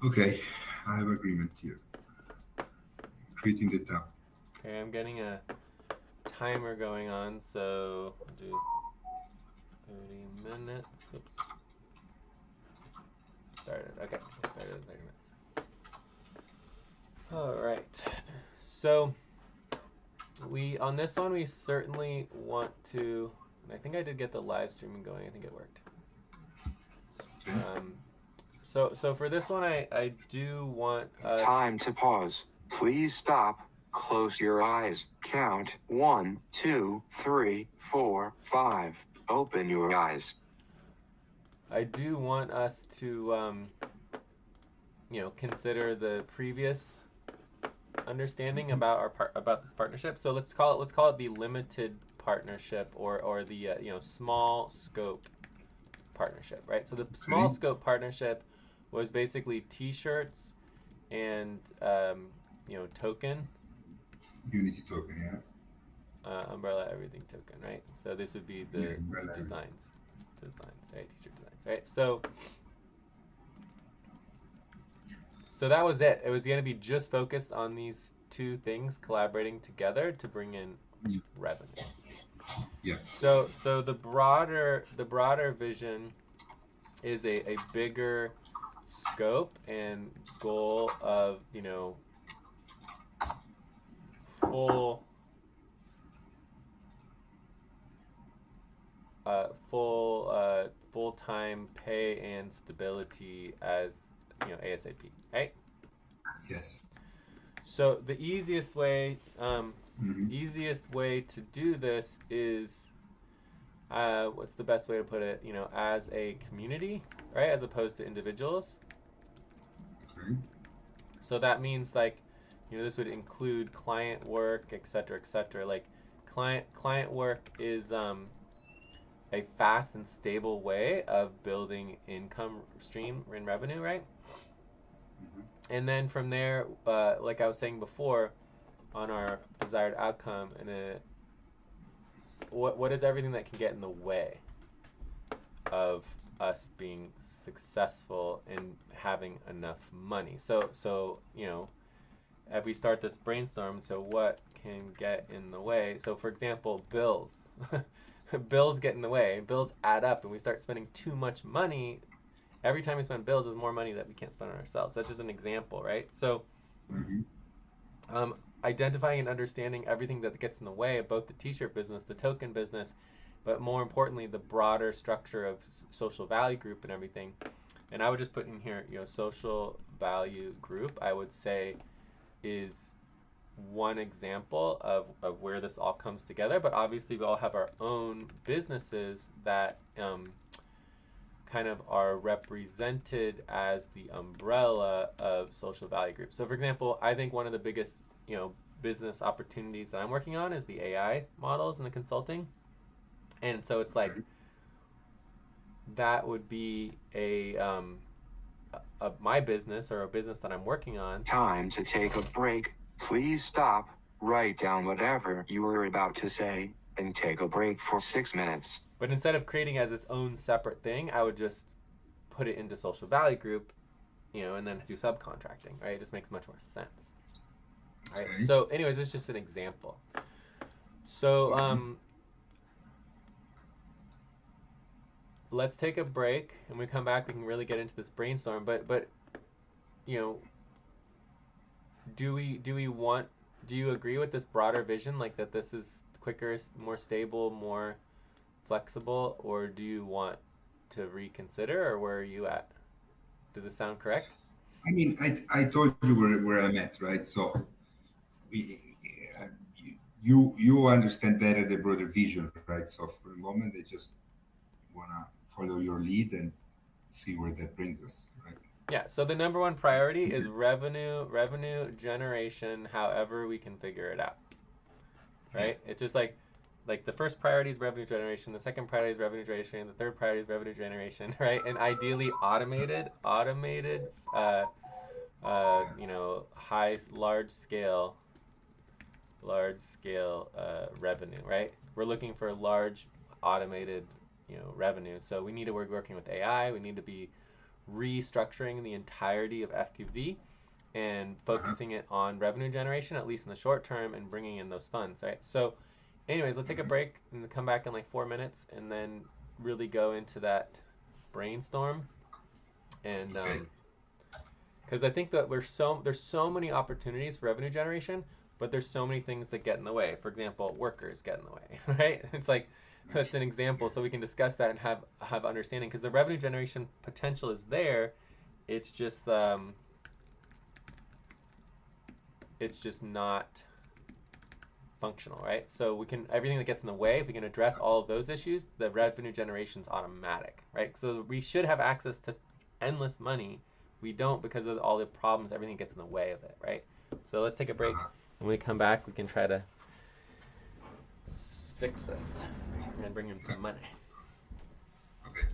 Okay, I have agreement here. Creating the tab. Okay, I'm getting a timer going on, so I'll do 30 minutes. Oops, started. Okay, we started at 30 minutes. All right. So we on this one we certainly want to. And I think I did get the live streaming going. I think it worked. Okay. Um, so for this one, I do want us. Time to pause. Please stop. Close your eyes. Count 1, 2, 3, 4, 5. Open your eyes. I do want us to consider the previous understanding about about this partnership. So let's call it the limited partnership or the small scope partnership, right? So the small Okay. scope partnership was basically T-shirts and token, Unity token, yeah. umbrella everything token, right? So this would be Yeah, the umbrella. designs, right? T-shirt designs, right? So that was it. It was going to be just focused on these two things collaborating together to bring in Yeah. revenue. Yeah. So the broader vision is a bigger scope and goal of full full-time pay and stability as ASAP, right? Yes. So the Mm-hmm. easiest way to do this is what's the best way to put it? As a community, right? As opposed to individuals. Okay. So that means like, this would include client work, et cetera, et cetera. Like client work is a fast and stable way of building income stream and revenue, right? Mm-hmm. And then from there, like I was saying before, on our desired outcome, and what is everything that can get in the way of us being successful in having enough money? So if we start this brainstorm, so what can get in the way? So for example, bills. Bills get in the way. Bills add up, and we start spending too much money. Every time we spend bills, there's more money that we can't spend on ourselves. That's just an example, right? So Mm-hmm. um, identifying and understanding everything that gets in the way of both the t-shirt business, the token business, but more importantly, the broader structure of social value group and everything. And I would just put in here, social value group, I would say, is one example of where this all comes together. But obviously, we all have our own businesses that kind of are represented as the umbrella of social value groups. So, for example, I think one of the biggest, business opportunities that I'm working on is the AI models and the consulting. And so it's like Okay. that would be my business or a business that I'm working on. Time to take a break. Please stop. Write down whatever you were about to say and take a break for 6 minutes. But instead of creating as its own separate thing, I would just put it into social value group, and then do subcontracting, right? It just makes much more sense, right? Okay. So, anyways, it's just an example. So, Mm-hmm. let's take a break, and when we come back, we can really get into this brainstorm. But you know, do we want? Do you agree with this broader vision, like that this is quicker, more stable, more flexible, or do you want to reconsider, or where are you at? Does it sound correct? I mean, I told you where I'm at, right? So we, uh, you understand better the broader vision, right? So for the moment, I just wanna follow your lead and see where that brings us, right? Yeah, so the number one priority is revenue generation, however we can figure it out, Yeah. right? It's just like the first priority is revenue generation, the second priority is revenue generation, the third priority is revenue generation, right? And ideally automated, Yeah. high, large scale revenue, right? We're looking for large automated, revenue. So we need to work working with AI. We need to be restructuring the entirety of FQV and focusing it on revenue generation, at least in the short term, and bringing in those funds, right? So anyways, let's take a break and come back in like 4 minutes and then really go into that brainstorm. And because I think that there's so many opportunities for revenue generation, but there's so many things that get in the way. For example, workers get in the way, right? It's like that's an example, so we can discuss that and have understanding, because the revenue generation potential is there. It's just not functional, right? So we can, everything that gets in the way, if we can address all of those issues, the revenue generation is automatic, right? So we should have access to endless money. We don't, because of all the problems, everything gets in the way of it, right? So let's take a break. When we come back, we can try to fix this and bring in some money. Okay.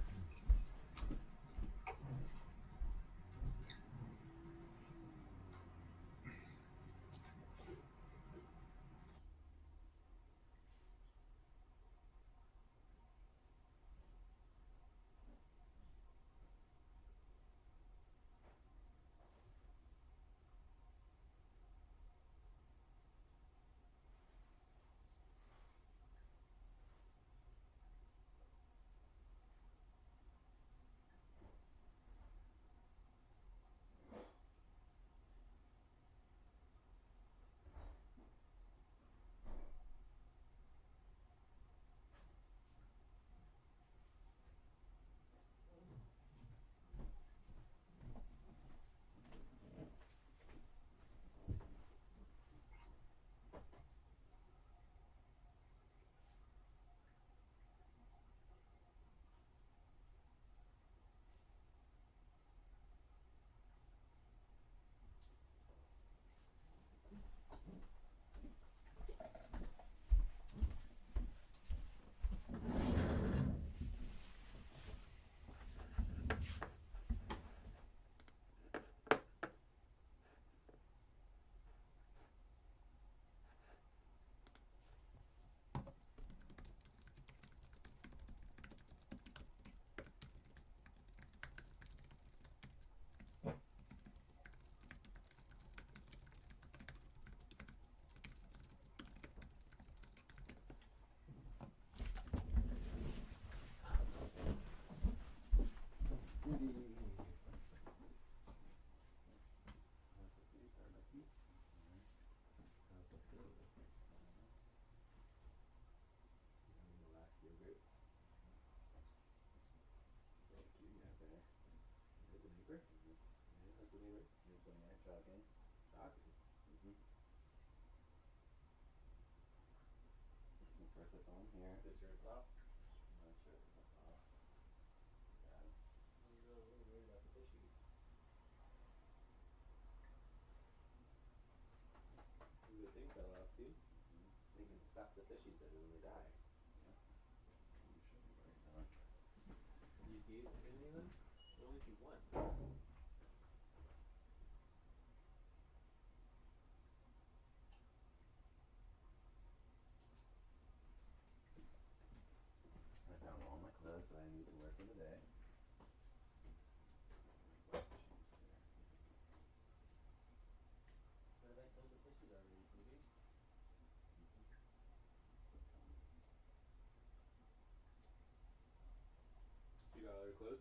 You got all your clothes?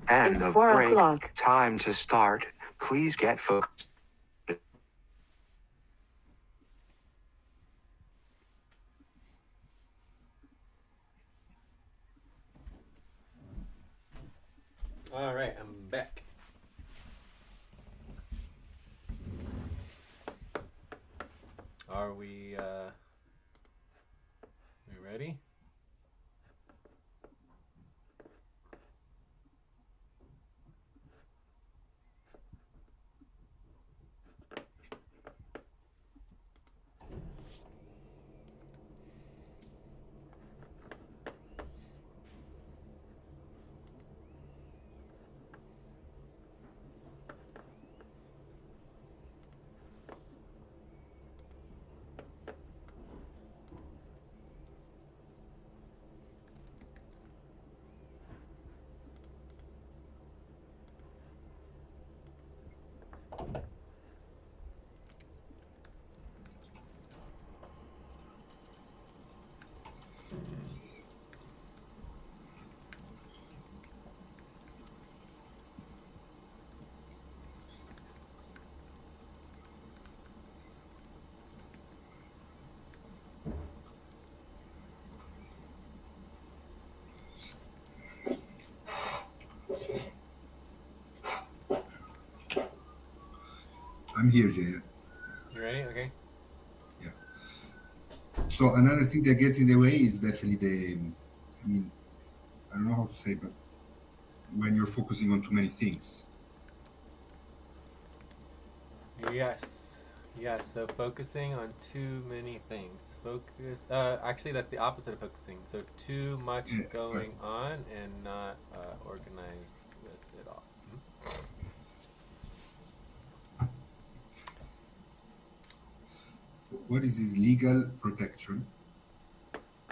And It's the 4 break. o'clock. Time to start. Please get focused. All right, I'm back. Are we ready? I'm here, Jay. You ready? Okay. Yeah. So another thing that gets in the way is definitely the, I mean, I don't know how to say, but when you're focusing on too many things. Yes. Yes. So focusing on too many things. Focus. Actually, that's the opposite of focusing. So too much Yeah, going on and not organized with it all. what is this legal protection?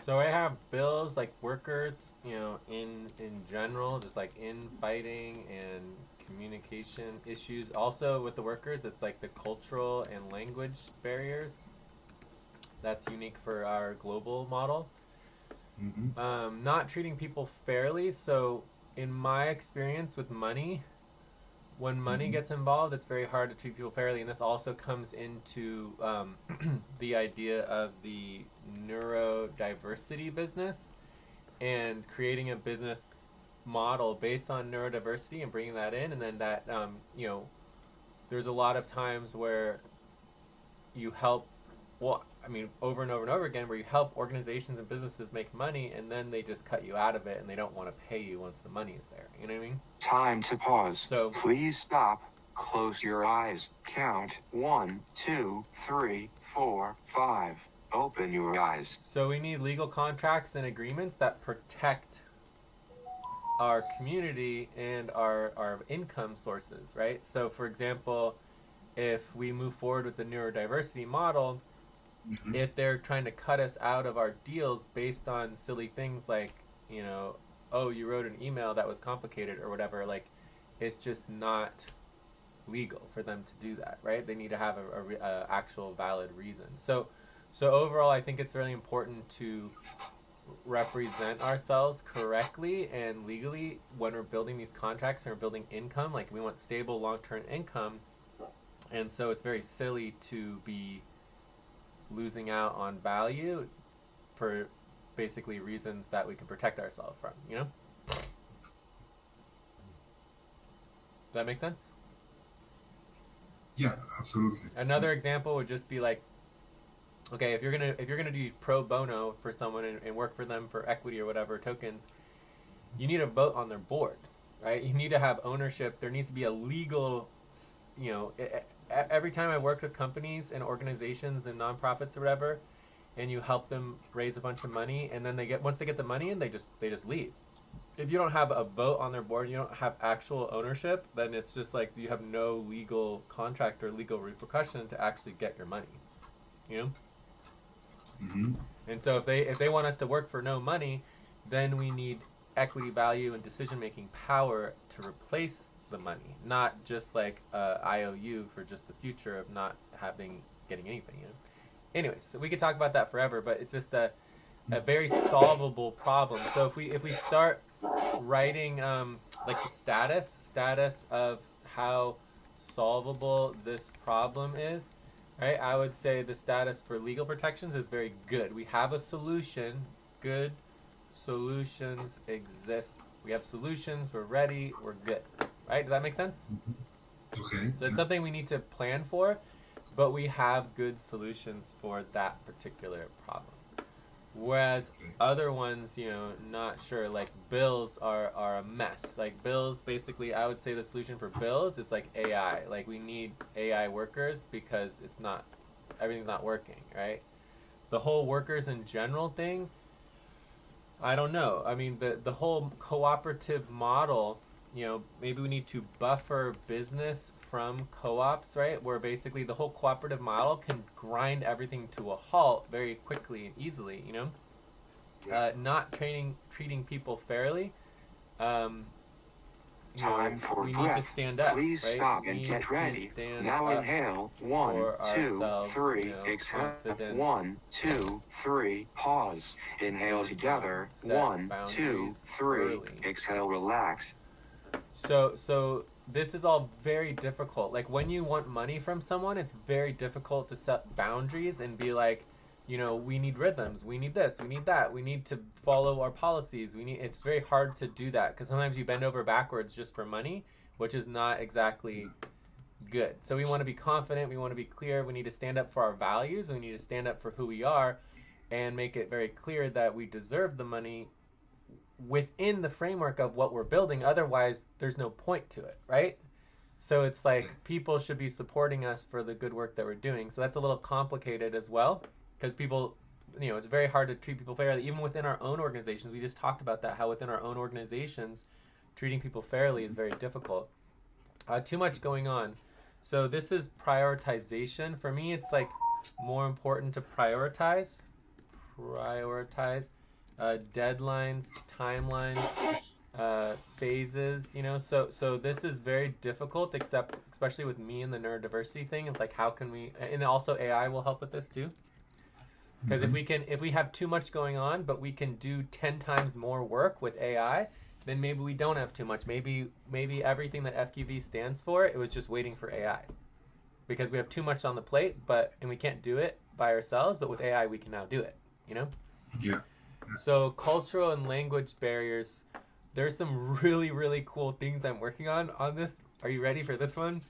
So I have bills like workers, in general, just like infighting and communication issues. Also with the workers, it's like the cultural and language barriers. That's unique for our global model. Hmm. Not treating people fairly. So in my experience with money, when money Hmm. gets involved, it's very hard to treat people fairly, and this also comes into the idea of the neurodiversity business and creating a business model based on neurodiversity and bringing that in, and then that there's a lot of times where you help. Well, I mean, over and over and over again, where you help organizations and businesses make money, and then they just cut you out of it, and they don't want to pay you once the money is there. You know what I mean? Time to pause. So Please stop. Close your eyes. Count 1, 2, 3, 4, 5. Open your eyes. So we need legal contracts and agreements that protect our community and our income sources, right? So for example, if we move forward with the neurodiversity model, Hmm. if they're trying to cut us out of our deals based on silly things like, oh, you wrote an email that was complicated or whatever, like it's just not legal for them to do that, right? They need to have a actual valid reason. So overall, I think it's really important to represent ourselves correctly and legally when we're building these contracts and we're building income. Like we want stable long-term income, and so it's very silly to be losing out on value for basically reasons that we can protect ourselves from. Does that make sense? Yeah, absolutely. Another example would just be like, okay, if you're gonna do pro bono for someone and work for them for equity or whatever tokens, you need a vote on their board, right? You need to have ownership. There needs to be a legal, every time I worked with companies and organizations and nonprofits or whatever, and you help them raise a bunch of money, and then once they get the money in, they just leave. If you don't have a vote on their board, you don't have actual ownership, then it's just like you have no legal contract or legal repercussion to actually get your money. You know? Hmm. And so if they want us to work for no money, then we need equity value and decision making power to replace the money, not just like IOU for just the future of not getting anything. Anyways, so we could talk about that forever, but it's just a very solvable problem. So if we start writing like the status of how solvable this problem is, right? I would say the status for legal protections is very good. We have a solution. Good solutions exist. We have solutions. We're ready. We're good. Right? Does that make sense? Okay. So it's Yeah. something we need to plan for, but we have good solutions for that particular problem. Whereas Okay. other ones, you know, not sure. Like bills are a mess. Like bills, basically, I would say the solution for bills is like AI. Like we need AI workers because it's not, everything's not working, right? The whole workers in general thing, I don't know. I mean, the whole cooperative model, you know, maybe we need to buffer business from co-ops, right? Where basically the whole cooperative model can grind everything to a halt very quickly and easily, you know? Yeah. Not treating people fairly. Um, you know, Time for we need to breath. stand up, Please right? stop We and need get to ready. stand Now up inhale. 1, for 2, ourselves, you 3. know, Exhale. confidence, 1, 2, 3. Pause. Inhale together. set 1, 2, boundaries 3. early. Exhale. Relax. So this is all very difficult. Like when you want money from someone, it's very difficult to set boundaries and be like, you know, we need rhythms, we need this, we need that, we need to follow our policies. We need. It's very hard to do that because sometimes you bend over backwards just for money, which is not exactly good. So we want to be confident, we want to be clear, we need to stand up for our values, we need to stand up for who we are and make it very clear that we deserve the money within the framework of what we're building. Otherwise, there's no point to it, right? So it's like people should be supporting us for the good work that we're doing. So that's a little complicated as well because people, you know, it's very hard to treat people fairly, even within our own organizations. We just talked about that, how within our own organizations, treating people fairly is very difficult. Too much going on. So this is prioritization. For me, it's like more important to prioritize deadlines, timelines, phases. You know, so this is very difficult, except especially with me and the neurodiversity thing. It's like how can we? And also AI will help with this too. Because if we have too much going on, but we can do 10 times more work with AI, then maybe we don't have too much. Maybe everything that FQV stands for, it was just waiting for AI. Because we have too much on the plate, and we can't do it by ourselves, but with AI we can now do it, you know? Yeah. So cultural and language barriers, there's some really, really cool things I'm working on this. Are you ready for this one?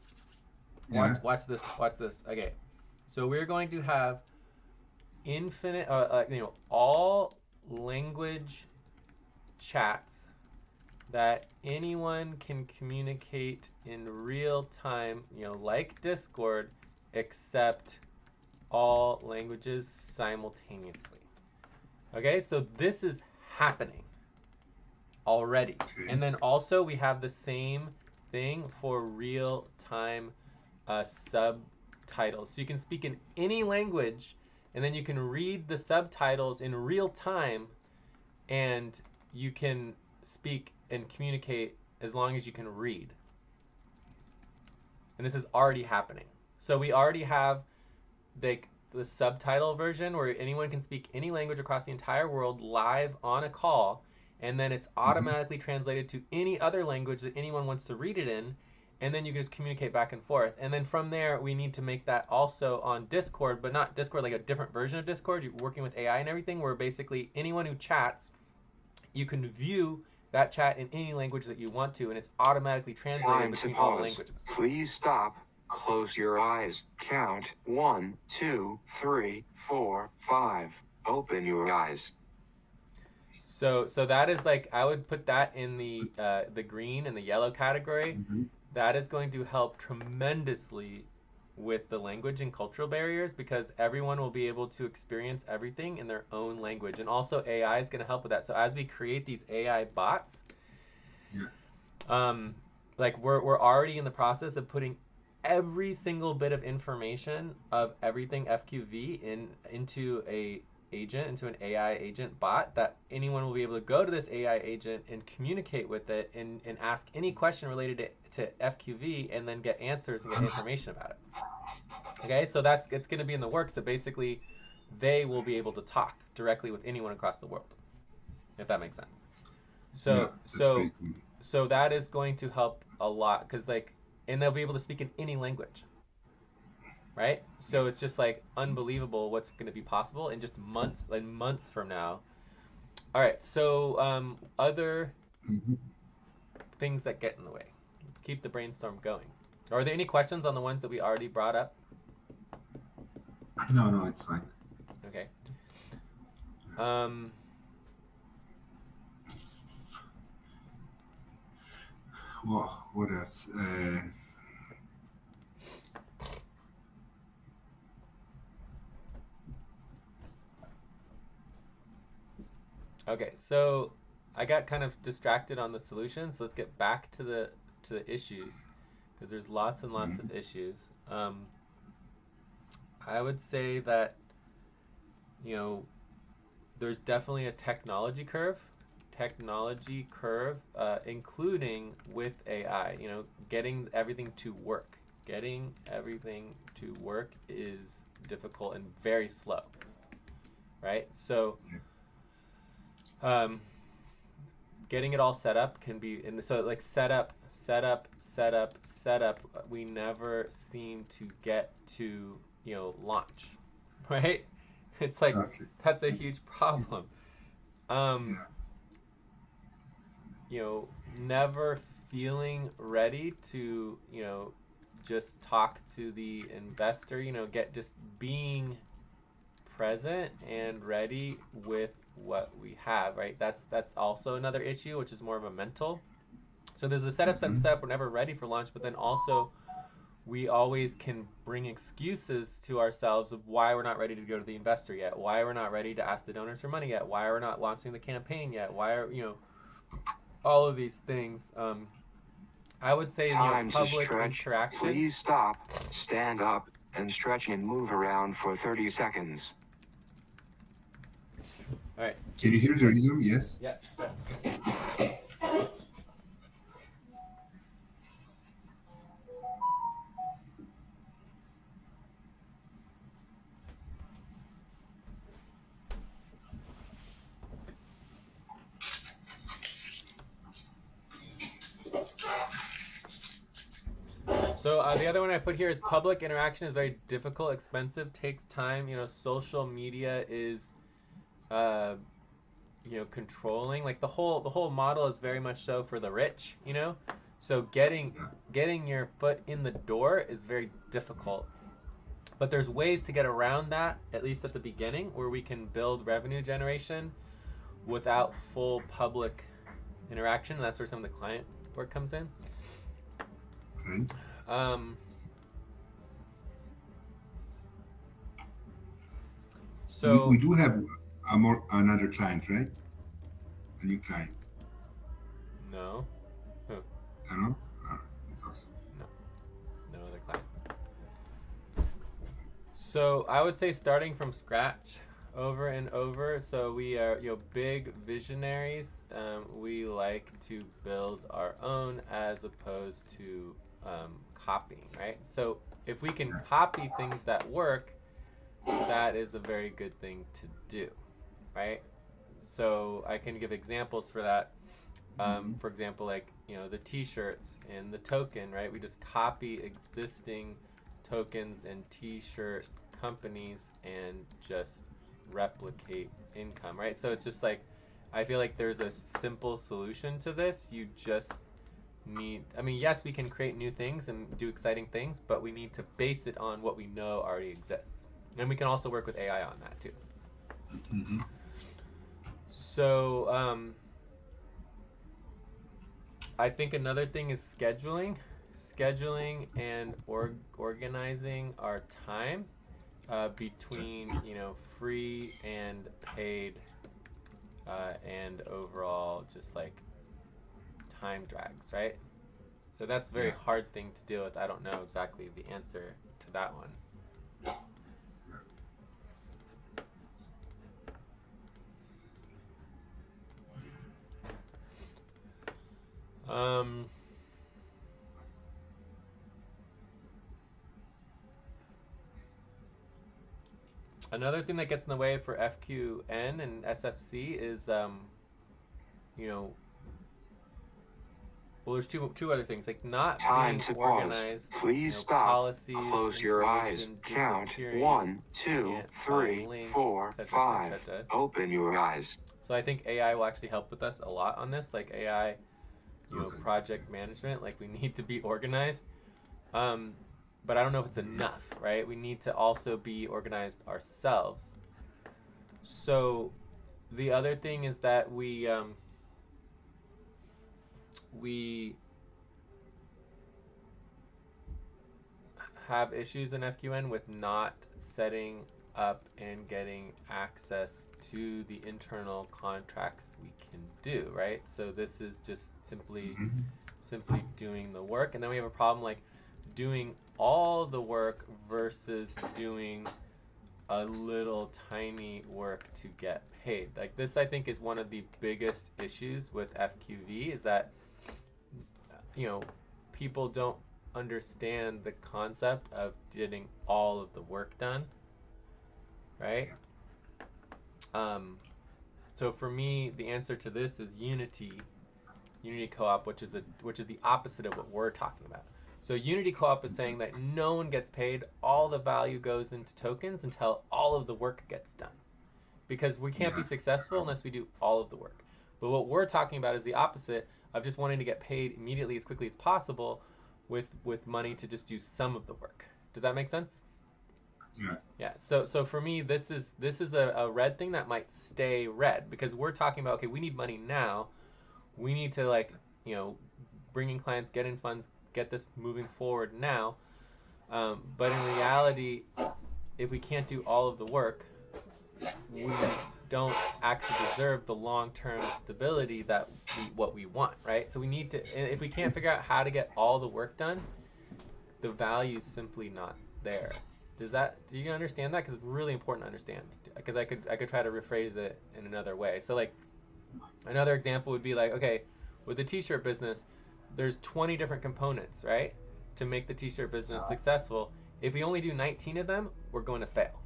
Yeah. Watch this. Okay. So we're going to have infinite, you know, all language chats that anyone can communicate in real time, you know, like Discord, except all languages simultaneously. Okay, so this is happening already. Okay. And then also we have the same thing for real time subtitles. So you can speak in any language and then you can read the subtitles in real time and you can speak and communicate as long as you can read. And this is already happening. So we already have the subtitle version where anyone can speak any language across the entire world live on a call, and then it's automatically translated to any other language that anyone wants to read it in, and then you can just communicate back and forth. And then from there, we need to make that also on Discord, but not Discord like a different version of Discord. You're working with AI and everything, where basically anyone who chats, you can view that chat in any language that you want to, and it's automatically translated between all the languages. Please stop. Close your eyes. Count 1, 2, 3, 4, 5. Open your eyes. So that is like, I would put that in the green and the yellow category. That is going to help tremendously with the language and cultural barriers because everyone will be able to experience everything in their own language. And also AI is going to help with that. So as we create these AI bots, like we're already in the process of putting every single bit of information of everything FQV into an AI agent bot that anyone will be able to go to this AI agent and communicate with it and ask any question related to FQV and then get answers and get information about it. Okay, so it's going to be in the works. So basically, they will be able to talk directly with anyone across the world, if that makes sense. So that is going to help a lot because and they'll be able to speak in any language. Right? So it's just like unbelievable what's going to be possible in just months from now. All right. So other things that get in the way. Let's keep the brainstorm going. Are there any questions on the ones that we already brought up? No, it's fine. Okay. Um, Well, what else? okay, so I got kind of distracted on the solutions. So let's get back to the issues because there's lots and lots of issues. I would say that you know there's definitely a technology curve, including with AI. You know, getting everything to work. Getting everything to work is difficult and very slow, right? So, um, getting it all set up can be, and so like setup. We never seem to get to launch, right? It's like Exactly. that's a huge problem. Um, Yeah. Never feeling ready to, just talk to the investor, get just being present and ready with what we have, right? That's also another issue, which is more of a mental. So there's the setup. We're never ready for launch, but then also we always can bring excuses to ourselves of why we're not ready to go to the investor yet, why we're not ready to ask the donors for money yet, why we're not launching the campaign yet, why are all of these things. I would say Time to public stretch. interaction. Please stop, stand up, and stretch and move around for 30 seconds. All right. Can you hear the rhythm? Yes. Yeah. So the other one I put here is public interaction is very difficult, expensive, takes time. Social media is, controlling. Like the whole model is very much so for the rich. So getting your foot in the door is very difficult. But there's ways to get around that, at least at the beginning, where we can build revenue generation without full public interaction. That's where some of the client work comes in. Okay. So we do have another client, right? A new client. no, I know. It's awesome. no other clients. So I would say starting from scratch over and over. So we are big visionaries. We like to build our own as opposed to copying, right? So if we can copy things that work, that is a very good thing to do, right? So I can give examples for that. For example, like the T-shirts and the token, right? We just copy existing tokens and T-shirt companies and just replicate income, right? So it's just like I feel like there's a simple solution to this. You just need, I mean, yes, we can create new things and do exciting things, but we need to base it on what we know already exists. And we can also work with AI on that too. Mm-hmm. So I think another thing is scheduling and organizing our time between free and paid and overall just like time drags, right? So that's a very hard thing to deal with. I don't know exactly the answer to that one. Another thing that gets in the way for FQN and SFC is, well, there's two other things, like not Time being to pause. organized. Please stop. Policies, Close your eyes. information Count disappearing, 1, 2, can't 3, links, 4, et cetera, 5. et cetera. Open your eyes. So I think AI will actually help with us a lot on this, like AI, project management. Like we need to be organized, but I don't know if it's enough, right? We need to also be organized ourselves. So The other thing is that we have issues in FQN with not setting up and getting access to the internal contracts we can do, right? So this is just simply doing the work, and then we have a problem like doing all the work versus doing a little tiny work to get paid. Like this, I think, is one of the biggest issues with FQV, is that people don't understand the concept of getting all of the work done, right? So for me, the answer to this is Unity Co-op, which is the opposite of what we're talking about. So Unity Co-op is saying that no one gets paid, all the value goes into tokens until all of the work gets done. Because we can't be successful unless we do all of the work. But what we're talking about is the opposite of just wanting to get paid immediately as quickly as possible with money to just do some of the work. Does that make sense? Yeah. Yeah. So for me, this is a red thing that might stay red, because we're talking about, okay, we need money now. We need to bring in clients, get in funds, get this moving forward now. But in reality, if we can't do all of the work, we don't actually deserve the long-term stability that what we want, right? So we need to, if we can't figure out how to get all the work done, the value is simply not there. Do you understand that? Because it's really important to understand. Because I could try to rephrase it in another way. So like, another example would be like, okay, with the t-shirt business, there's 20 different components, right, to make the t-shirt business successful. If we only do 19 of them, we're going to fail.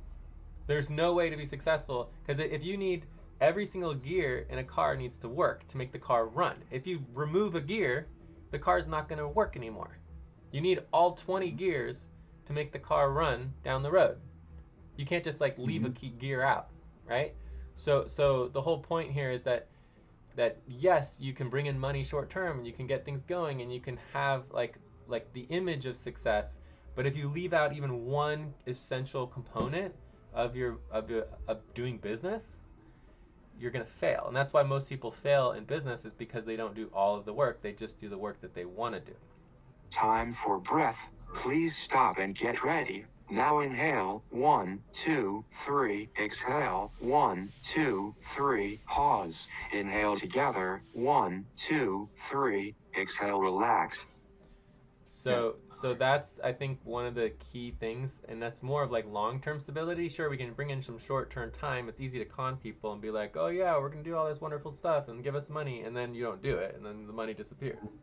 There's no way to be successful, because if you need every single gear in a car needs to work to make the car run. If you remove a gear, the car's not going to work anymore. You need all 20 gears to make the car run down the road. You can't just like leave a key gear out, right? So the whole point here is that yes, you can bring in money short term and you can get things going and you can have like the image of success, but if you leave out even one essential component of doing business, you're going to fail. And that's why most people fail in business, is because they don't do all of the work. They just do the work that they want to do. Time for breath. Please stop and get ready. Now inhale, 1, 2, 3, exhale, 1, 2, 3, pause. Inhale together, 1, 2, 3, exhale, relax. So that's, I think, one of the key things, and that's more of like long-term stability. Sure, we can bring in some short-term time. It's easy to con people and be like, oh yeah, we're going to do all this wonderful stuff and give us money, and then you don't do it, and then the money disappears.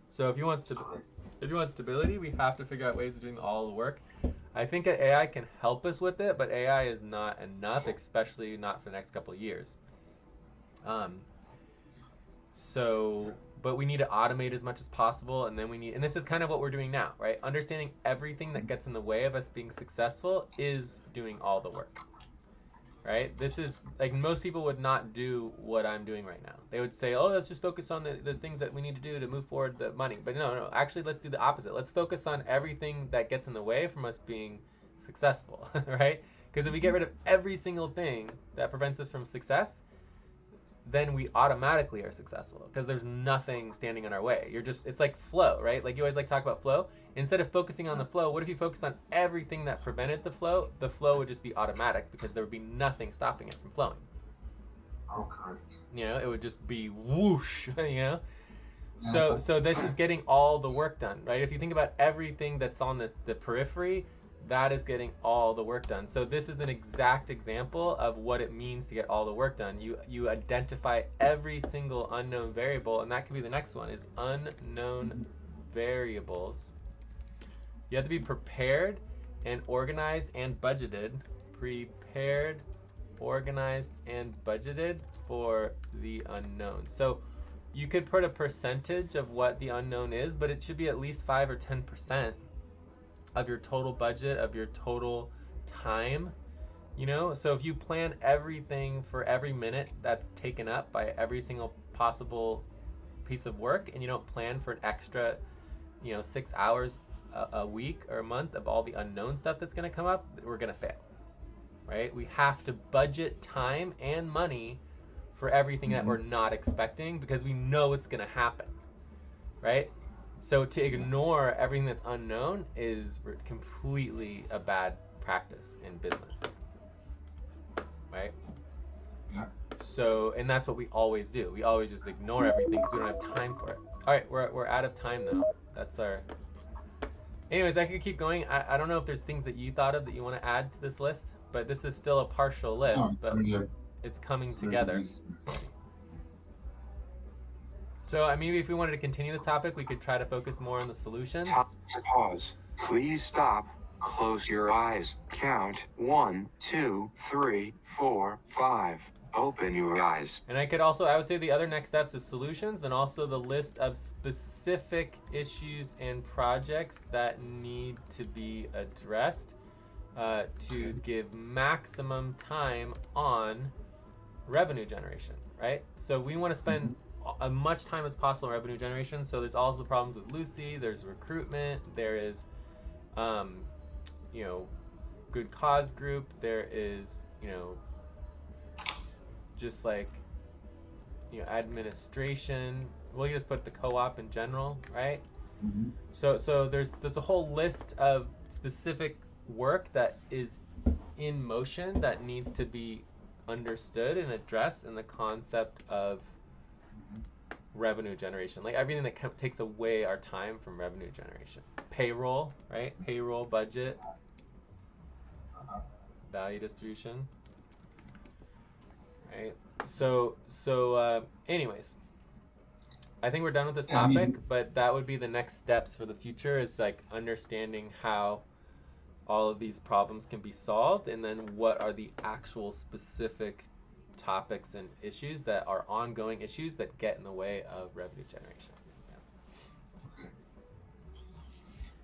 So if you want stability, we have to figure out ways of doing all the work. I think that AI can help us with it, but AI is not enough, especially not for the next couple of years. But we need to automate as much as possible, and this is kind of what we're doing now, right? Understanding everything that gets in the way of us being successful is doing all the work, right? This is, like, most people would not do what I'm doing right now. They would say, oh, let's just focus on the things that we need to do to move forward the money. But no, actually, let's do the opposite. Let's focus on everything that gets in the way from us being successful, right? Because if we get rid of every single thing that prevents us from success, then we automatically are successful, because there's nothing standing in our way. It's like flow, right? Like you always like to talk about flow. Instead of focusing on the flow, what if you focus on everything that prevented the flow? The flow would just be automatic, because there would be nothing stopping it from flowing. Oh, correct. It would just be whoosh, So this is getting all the work done, right? If you think about everything that's on the periphery, that is getting all the work done. So this is an exact example of what it means to get all the work done. You identify every single unknown variable, and that could be the next one, is unknown variables. You have to be prepared and organized and budgeted. Prepared, organized, and budgeted for the unknown. So you could put a percentage of what the unknown is, but it should be at least 5 or 10% of your total budget, of your total time, So if you plan everything for every minute that's taken up by every single possible piece of work, and you don't plan for an extra, 6 hours a week or a month of all the unknown stuff that's going to come up, we're going to fail, right? We have to budget time and money for everything that we're not expecting because we know it's going to happen, right? So to ignore everything that's unknown is completely a bad practice in business, right? Yeah. So, and that's what we always do. We always just ignore everything because we don't have time for it. All right, we're out of time though. That's our. Anyways, I could keep going. I don't know if there's things that you thought of that you want to add to this list, but this is still a partial list, No, but it's coming together. So maybe if we wanted to continue the topic, we could try to focus more on the solutions. Pause. Please stop. Close your eyes. Count 1, 2, 3, 4, 5. Open your eyes. And I would say the other next steps is solutions and also the list of specific issues and projects that need to be addressed to give maximum time on revenue generation, right? So we want to spend as much time as possible on revenue generation. So there's also the problems with Lucy, there's recruitment, there is, good cause group, there is, just like, administration. We'll just put the co-op in general, right? So there's a whole list of specific work that is in motion that needs to be understood and addressed in the concept of revenue generation, like everything that takes away our time from revenue generation. Payroll, right? Payroll, budget, value distribution, right? So anyways, I think we're done with this topic, but that would be the next steps for the future, is like understanding how all of these problems can be solved, and then what are the actual specific topics and issues that are ongoing issues that get in the way of revenue generation. Okay.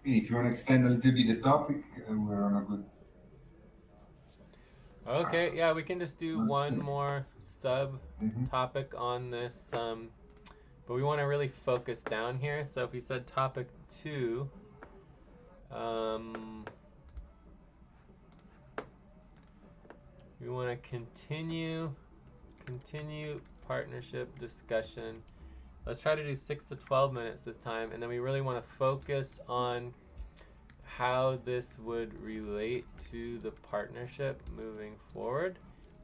If you want to extend a little bit the topic, we're on a good. Okay, yeah, we can just do one more sub topic on this, but we want to really focus down here. So if we said topic 2, we want to continue partnership discussion. Let's try to do 6 to 12 minutes this time, and then we really want to focus on how this would relate to the partnership moving forward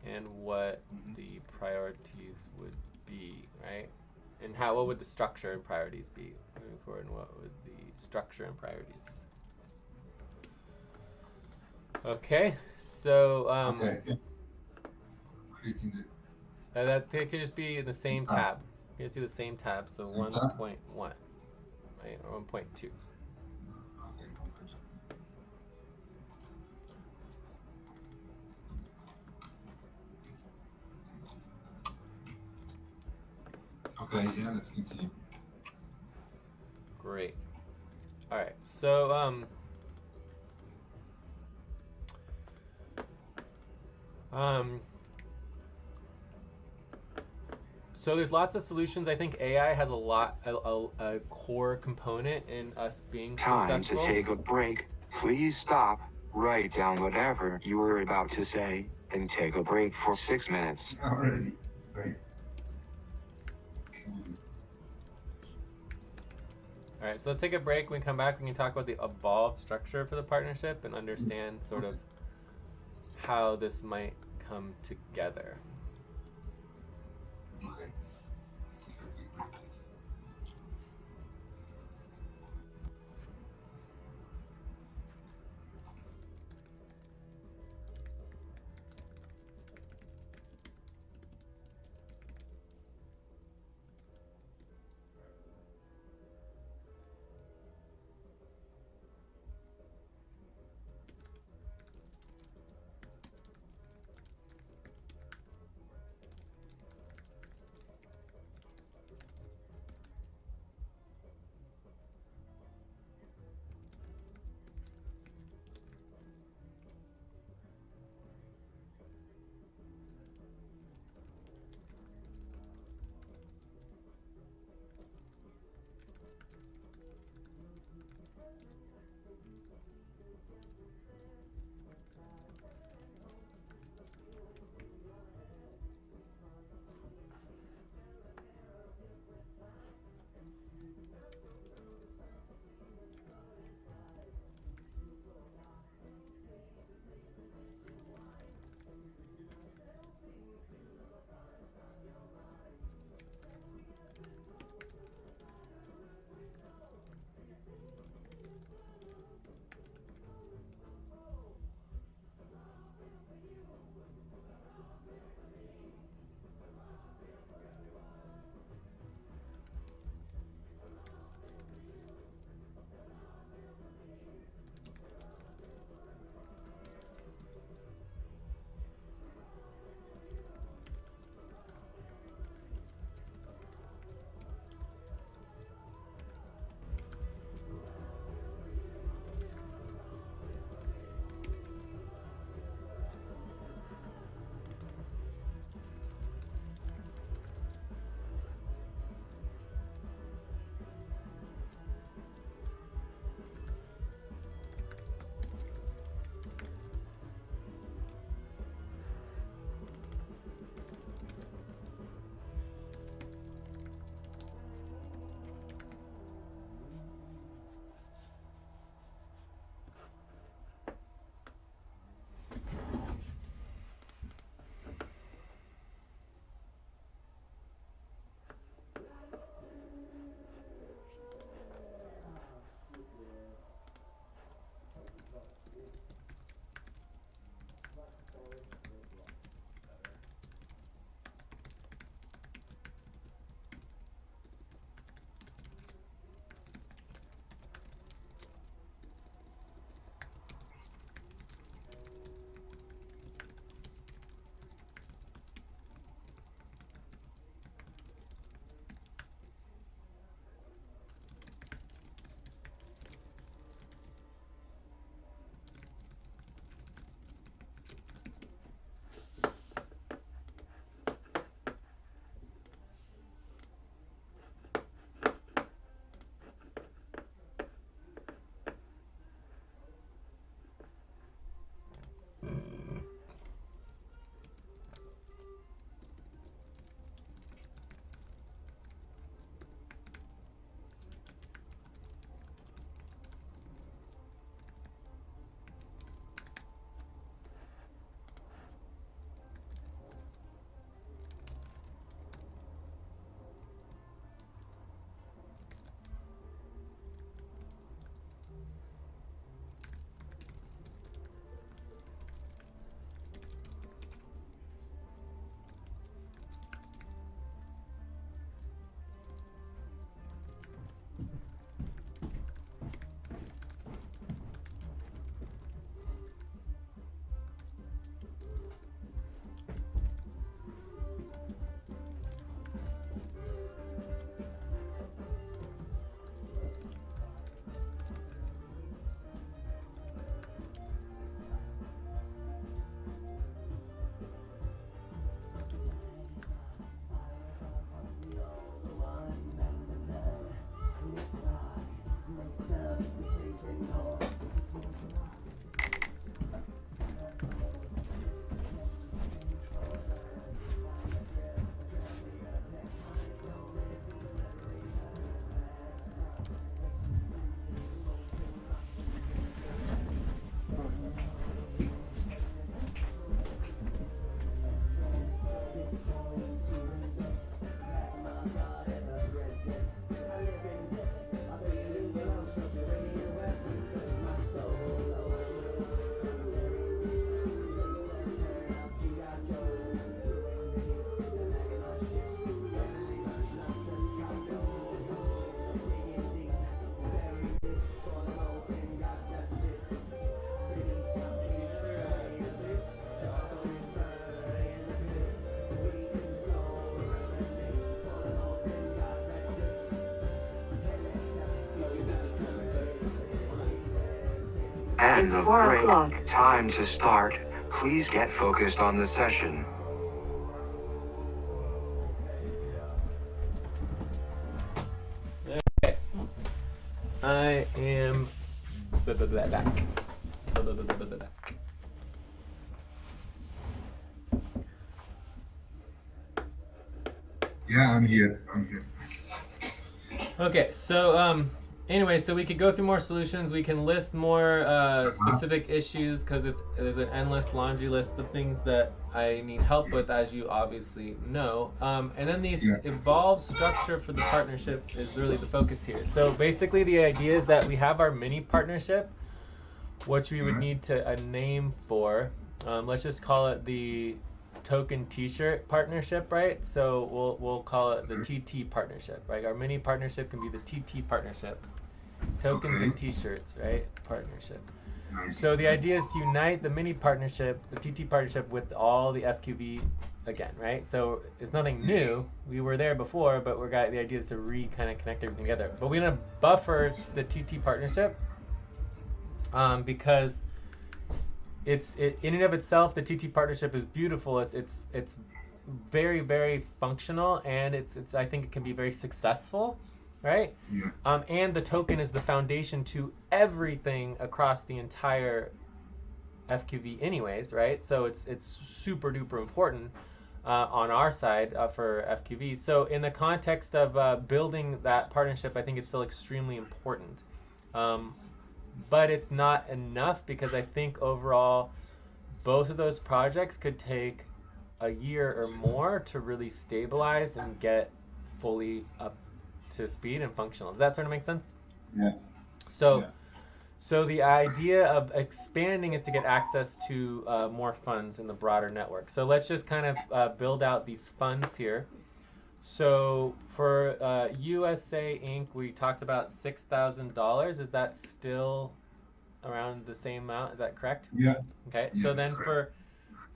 and what the priorities would be, right? And what would the structure and priorities be moving forward, and what would the structure and priorities? Okay, so that could just be in the same tab. You just do the same tab, so 1.1, right, or 1.2. Okay, yeah, let's continue. Great. All right, so so there's lots of solutions. I think AI has a core component in us being successful. Time to take a break. Please stop, write down whatever you were about to say, and take a break for 6 minutes. Already, great. All right, so let's take a break. When we come back, we can talk about the evolved structure for the partnership and understand sort of how this might come together. Okay. End It's of 4 break. o'clock. Time to start. Please get focused on the session. Okay. I am back. Yeah, I'm here. Okay, so anyway, so we could go through more solutions. We can list more specific issues because there's an endless laundry list of things that I need help with, as you obviously know. And then the evolved structure for the partnership is really the focus here. So basically, the idea is that we have our mini partnership, which we would need to a name for. Let's just call it the token t-shirt partnership, right? So we'll call it the TT partnership, right? Our mini partnership can be the TT partnership. Tokens and t-shirts, right? Partnership. Nice. So the idea is to unite the mini partnership, the TT partnership, with all the FQV again, right? So it's nothing new. We were there before, but the idea is to kind of connect everything together. But we're gonna buffer the TT partnership because in and of itself, the TT partnership is beautiful. It's very, very functional, and I think it can be very successful, right? Yeah. And the token is the foundation to everything across the entire FQV, anyways, right? So it's super duper important on our side for FQV. So in the context of building that partnership, I think it's still extremely important. But it's not enough because I think overall both of those projects could take a year or more to really stabilize and get fully up to speed and functional. Does that sort of make sense? Yeah. So Yeah. So the idea of expanding is to get access to more funds in the broader network. So let's just kind of build out these funds here. So for USA Inc., we talked about $6,000. Is that still around the same amount? Is that correct? Yeah. Okay. Yeah, So that's then correct.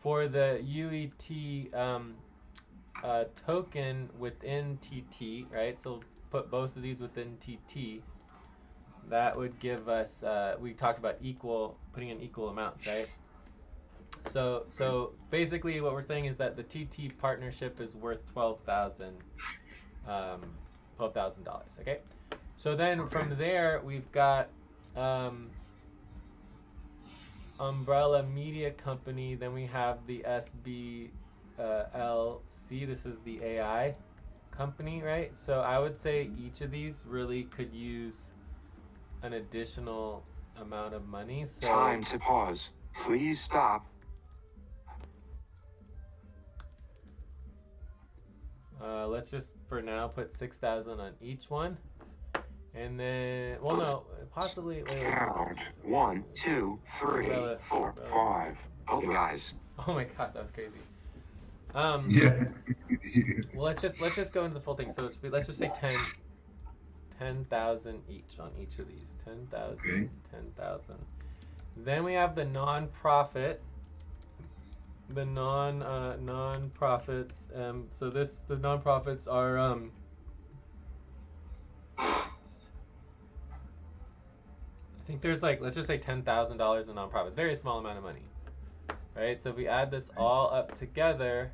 for the UET token within TT, right? So put both of these within TT. That would give us. We talked about putting in equal amounts, right? So basically, what we're saying is that the TT partnership is worth um, $12,000. Okay. So then Okay. from there, we've got um, Umbrella Media Company. Then we have the SBLC. This is the AI company, right? So I would say each of these really could use an additional amount of money. So Time to pause. Please stop. let's just for now put 6,000 on each one, and then no, possibly wait. Count. 1, 2, 3, 4, 5. Oh, guys. Oh my god, that was crazy. Yeah. Well, let's just go into the full thing. So let's just say 10,000 each on each of these. 10,000, Okay. 10,000. Then we have the non-profit. The non-profits. So the non-profits are I think there's like, let's just say $10,000 in non-profits. Very small amount of money, right? So if we add this all up together,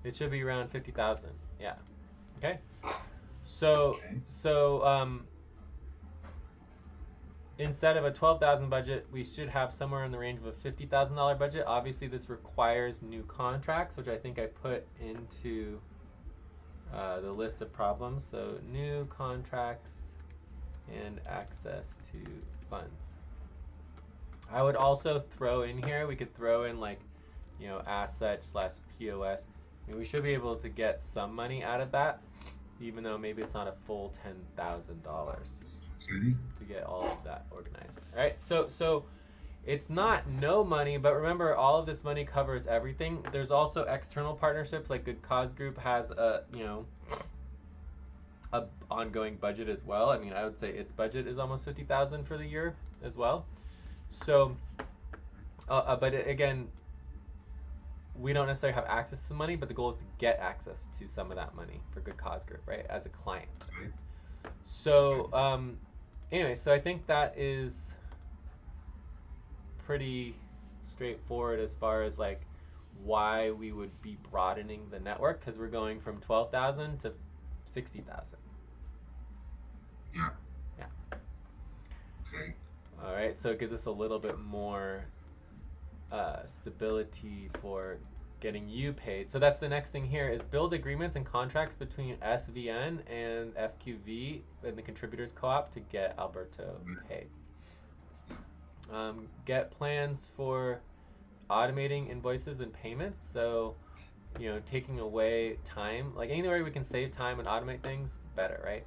it should be around 50,000. Yeah. Okay. So instead of a 12,000 budget, we should have somewhere in the range of a $50,000 budget. Obviously, this requires new contracts, which I think I put into the list of problems. So new contracts and access to funds. I would also throw in here, we could throw in like, asset/POS. I mean, we should be able to get some money out of that, even though maybe it's not a full $10,000 Okay. to get all of that organized. All right, so it's not no money, but remember, all of this money covers everything. There's also external partnerships, like Good Cause Group has a ongoing budget as well. I mean, I would say its budget is almost 50,000 for the year as well. So, but again, we don't necessarily have access to the money, but the goal is to get access to some of that money for Good Cause Group, right, as a client. Okay. So, anyway, so I think that is pretty straightforward as far as like why we would be broadening the network, because we're going from 12,000 to 60,000. Yeah. Yeah. Okay. All right, so it gives us a little bit more stability for getting you paid. So that's the next thing here is build agreements and contracts between SVN and FQV and the contributors co-op to get Alberto paid. Get plans for automating invoices and payments. So, taking away time, like anywhere we can save time and automate things, better, right?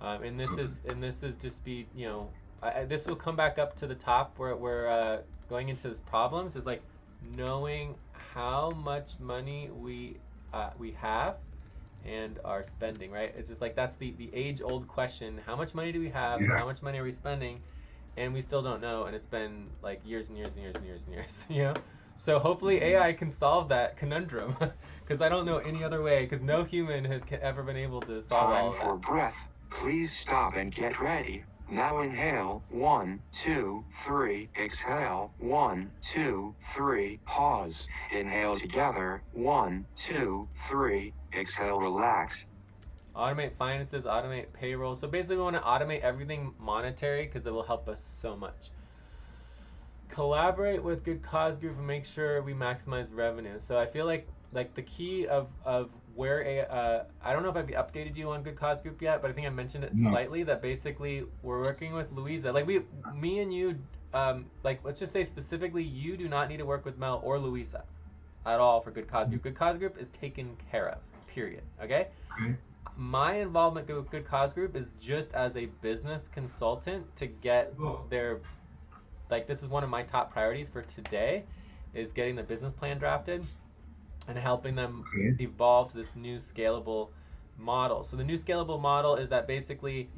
And this is just be, this will come back up to the top where we're going into this problems is like knowing how much money we have and are spending, right? It's just like that's the age-old question: how much money do we have? Yeah. How much money are we spending? And we still don't know, and it's been like years and years and years and years and years, So hopefully AI can solve that conundrum, because I don't know any other way, because no human has ever been able to solve all Time of for that. breath. Please stop and get ready. Now inhale. 1, 2, 3. Exhale. 1, 2, 3. Pause. Inhale together. 1, 2, 3. Exhale. Relax. Automate finances, automate payroll. So basically, we want to automate everything monetary because it will help us so much. Collaborate with Good Cause Group and make sure we maximize revenue. So I feel like the key of where I don't know if I've updated you on Good Cause Group yet, but I think I mentioned it slightly, that basically we're working with Louisa. Like me and you, like let's just say specifically, you do not need to work with Mel or Louisa at all for Good Cause Group. Good Cause Group is taken care of. Period. Okay. my involvement with Good Cause Group is just as a business consultant to get their, like, this is one of my top priorities for today, is getting the business plan drafted and helping them evolve to this new scalable model. So the new scalable model is that basically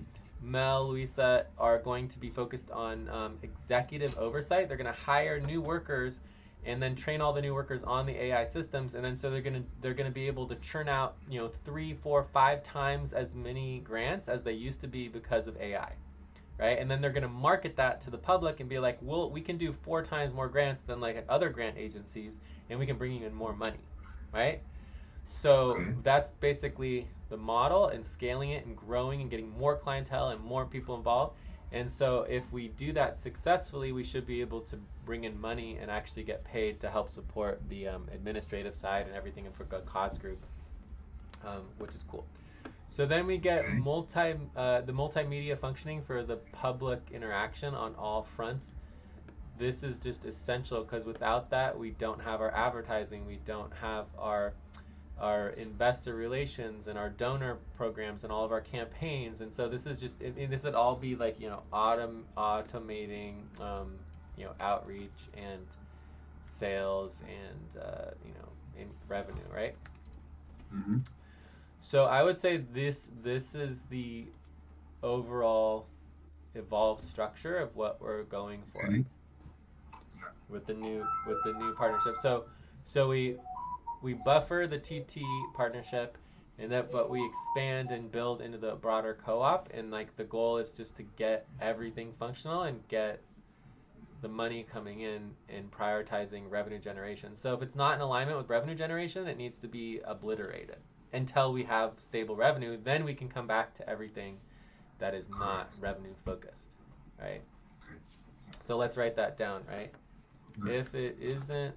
Mel, Luisa are going to be focused on executive oversight. They're going to hire new workers and then train all the new workers on the AI systems, and then so they're gonna be able to churn out 3, 4, 5 times as many grants as they used to be because of AI, right? And then they're gonna market that to the public and be like, well, we can do 4 times more grants than like other grant agencies, and we can bring you in more money, right? So that's basically the model, and scaling it and growing and getting more clientele and more people involved. And so if we do that successfully, we should be able to bring in money and actually get paid to help support the administrative side and everything for Good Cause Group, which is cool. So then we get the multimedia functioning for the public interaction on all fronts. This is just essential because without that, we don't have our advertising, we don't have our investor relations and our donor programs and all of our campaigns. And so this is just, this would all be like, automating, outreach and sales and, in revenue, right? Mm-hmm. So I would say this is the overall evolved structure of what we're going for with the new partnership. So we buffer the TT partnership, but we expand and build into the broader co-op, and like the goal is just to get everything functional and get the money coming in and prioritizing revenue generation. So if it's not in alignment with revenue generation, it needs to be obliterated until we have stable revenue. Then we can come back to everything that is not revenue focused, right? So let's write that down, right? If it isn't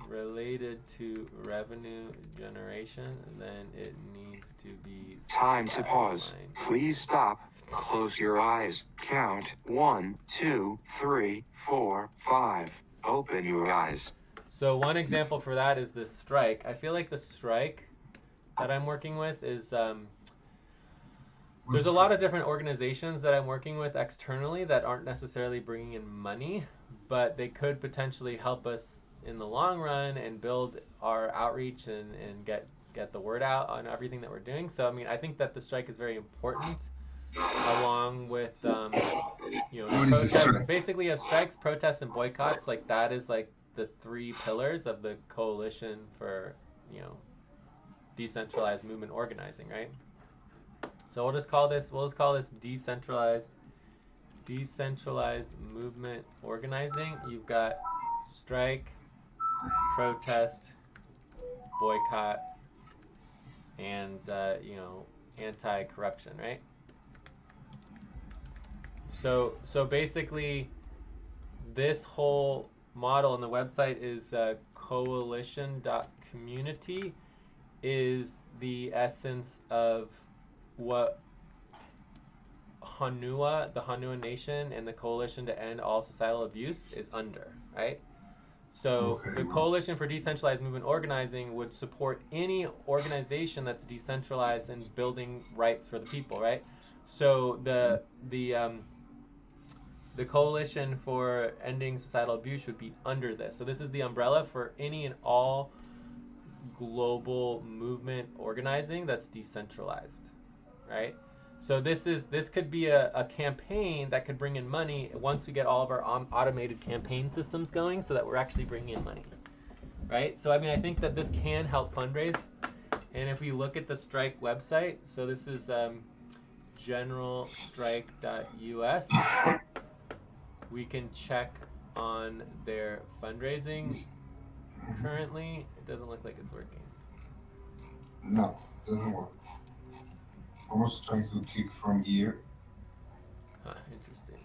related to revenue generation, then it needs to be Time to pause. Please stop. Close your eyes. Count 1, 2, 3, 4, 5. Open your eyes. So one example for that is this strike. I feel like the strike that I'm working with is there's a lot of different organizations that I'm working with externally that aren't necessarily bringing in money, but they could potentially help us in the long run and build our outreach and get the word out on everything that we're doing. So I mean, I think that the strike is very important, along with protests. Basically, you have strikes, protests, and boycotts. Like that is like the 3 pillars of the coalition for decentralized movement organizing, right? So we'll just call this decentralized movement organizing. You've got strike, protest, boycott, and anti-corruption, right? So basically, this whole model on the website is coalition.community is the essence of what Hanua, the Hanua Nation, and the Coalition to End All Societal Abuse is under, right? So the Coalition for Decentralized Movement Organizing would support any organization that's decentralized and building rights for the people, right? So the Coalition for Ending Societal Abuse would be under this. So this is the umbrella for any and all global movement organizing that's decentralized, right? So this could be a campaign that could bring in money once we get all of our automated campaign systems going, so that we're actually bringing in money, right? So I mean, I think that this can help fundraise. And if we look at the strike website, so this is generalstrike.us, we can check on their fundraising. Currently, it doesn't look like it's working. No, it doesn't work. I was trying to click from here. Interesting.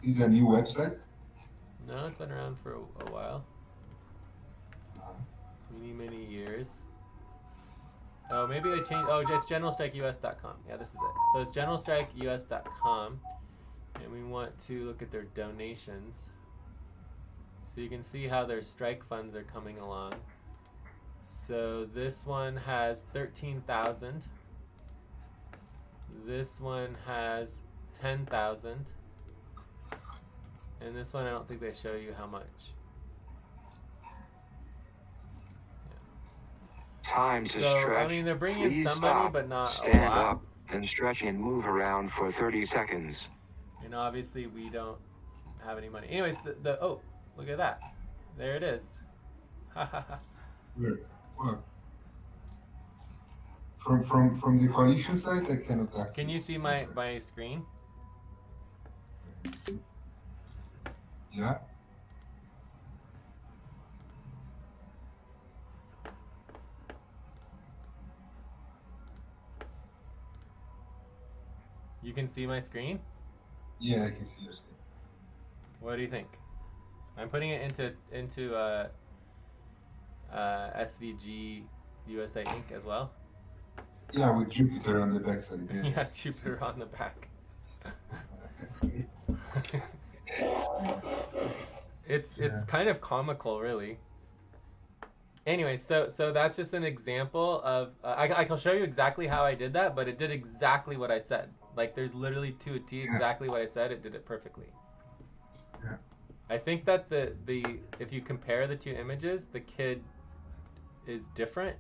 Is it a new website? No, it's been around for a while. Many years. Oh, maybe they changed. Oh, it's generalstrikeus.com. Yeah, this is it. So it's generalstrikeus.com, and we want to look at their donations. So you can see how their strike funds are coming along. So this one has 13,000. This one has 10,000. And this one, I don't think they show you how much. Time to So, stretch. I mean, they're bringing in Please some money, stop. but not a Stand lot. up and stretch and move around for 30 seconds. And obviously, we don't have any money. Anyways, oh, look at that. There it is. Ha ha ha. Where? What? From the coalition side, I cannot access. Can you see my screen? Yeah. You can see my screen? Yeah, I can see your screen. What do you think? I'm putting it into SVG USA Inc. as well. Yeah, with Jupiter on the backside. Yeah, Yeah, Jupiter on the back. It's kind of comical, really. Anyway, so that's just an example of I can show you exactly how I did that, but it did exactly what I said. Like, there's literally to a T exactly what I said. It did it perfectly. Yeah. I think that the if you compare the two images, the kid is different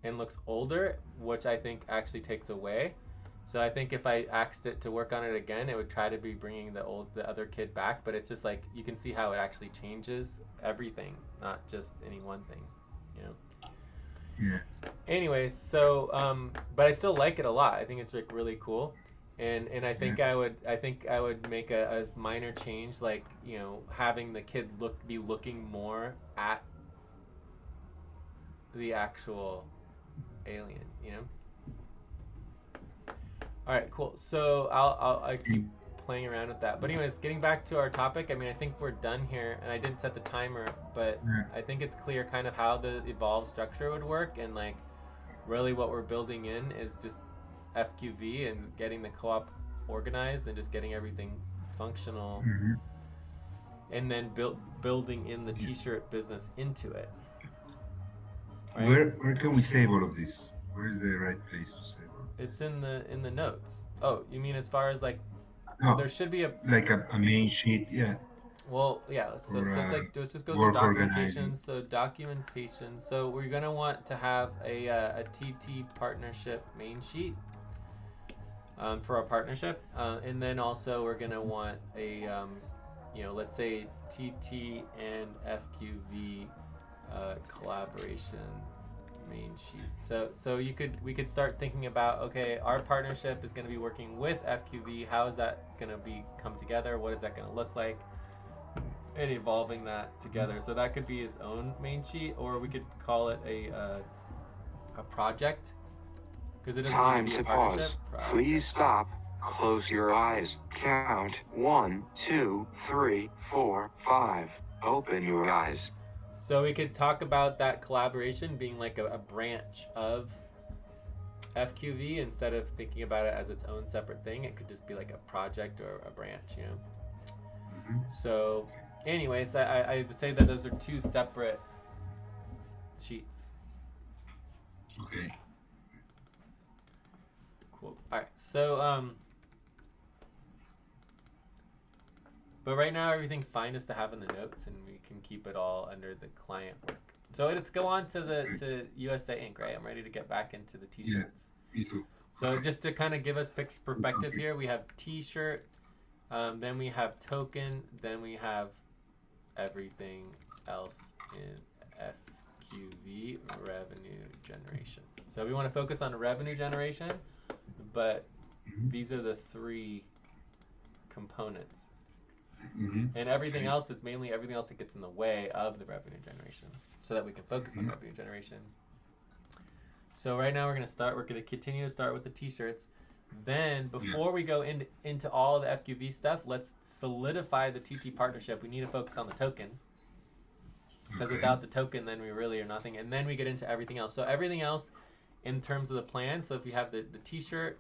and looks older, which I think actually takes away. So I think if I asked it to work on it again, it would try to be bringing the other kid back. But it's just like, you can see how it actually changes everything, not just any one thing, you know. Yeah. Anyways, so but I still like it a lot. I think it's like really cool, and I think I would make a minor change, like, you know, having the kid be looking more at the actual alien, you know. All right, cool. So I keep playing around with that. But anyways, getting back to our topic, I mean, I think we're done here, and I didn't set the timer, but I think it's clear kind of how the evolved structure would work, and like really what we're building in is just FQV and getting the co-op organized and just getting everything functional, and then building in the t-shirt business into it. Right? Where can we save all of this? Where is the right place to save all of this? It's in the notes. Oh, you mean as far as like, no, there should be a main sheet, yeah. Well, yeah. Let's just go to documentation. So documentation. So we're gonna want to have a TT partnership main sheet for our partnership, and then also we're gonna want a you know, let's say TT and FQV collaboration main sheet. So we could start thinking about, okay, our partnership is going to be working with FQV. How is that going to come together? What is that going to look like? And evolving that together. So that could be its own main sheet, or we could call it a project, because it doesn't Time need to to be a partnership. pause. Please stop. Close your eyes. Count 1, 2, 3, 4, 5. Open your eyes. So we could talk about that collaboration being like a branch of FQV, instead of thinking about it as its own separate thing. It could just be like a project or a branch, you know. So anyways, I would say that those are two separate sheets. Okay. Cool. All right. So but right now everything's fine just to have in the notes, and we can keep it all under the client work. So let's go on to USA Inc. Right? I'm ready to get back into the t-shirts. Yeah, me too. So just to kind of give us perspective here, we have t-shirt, then we have token, then we have everything else in FQV, revenue generation. So we want to focus on revenue generation, but these are the three components. And everything else is mainly everything else that gets in the way of the revenue generation, so that we can focus on revenue generation. So right now we're going to continue to start with the t-shirts. Then before we go into all the FQV stuff, let's solidify the TT partnership. We need to focus on the token, because without the token, then we really are nothing. And then we get into everything else. So everything else in terms of the plan. So if you have the t-shirt,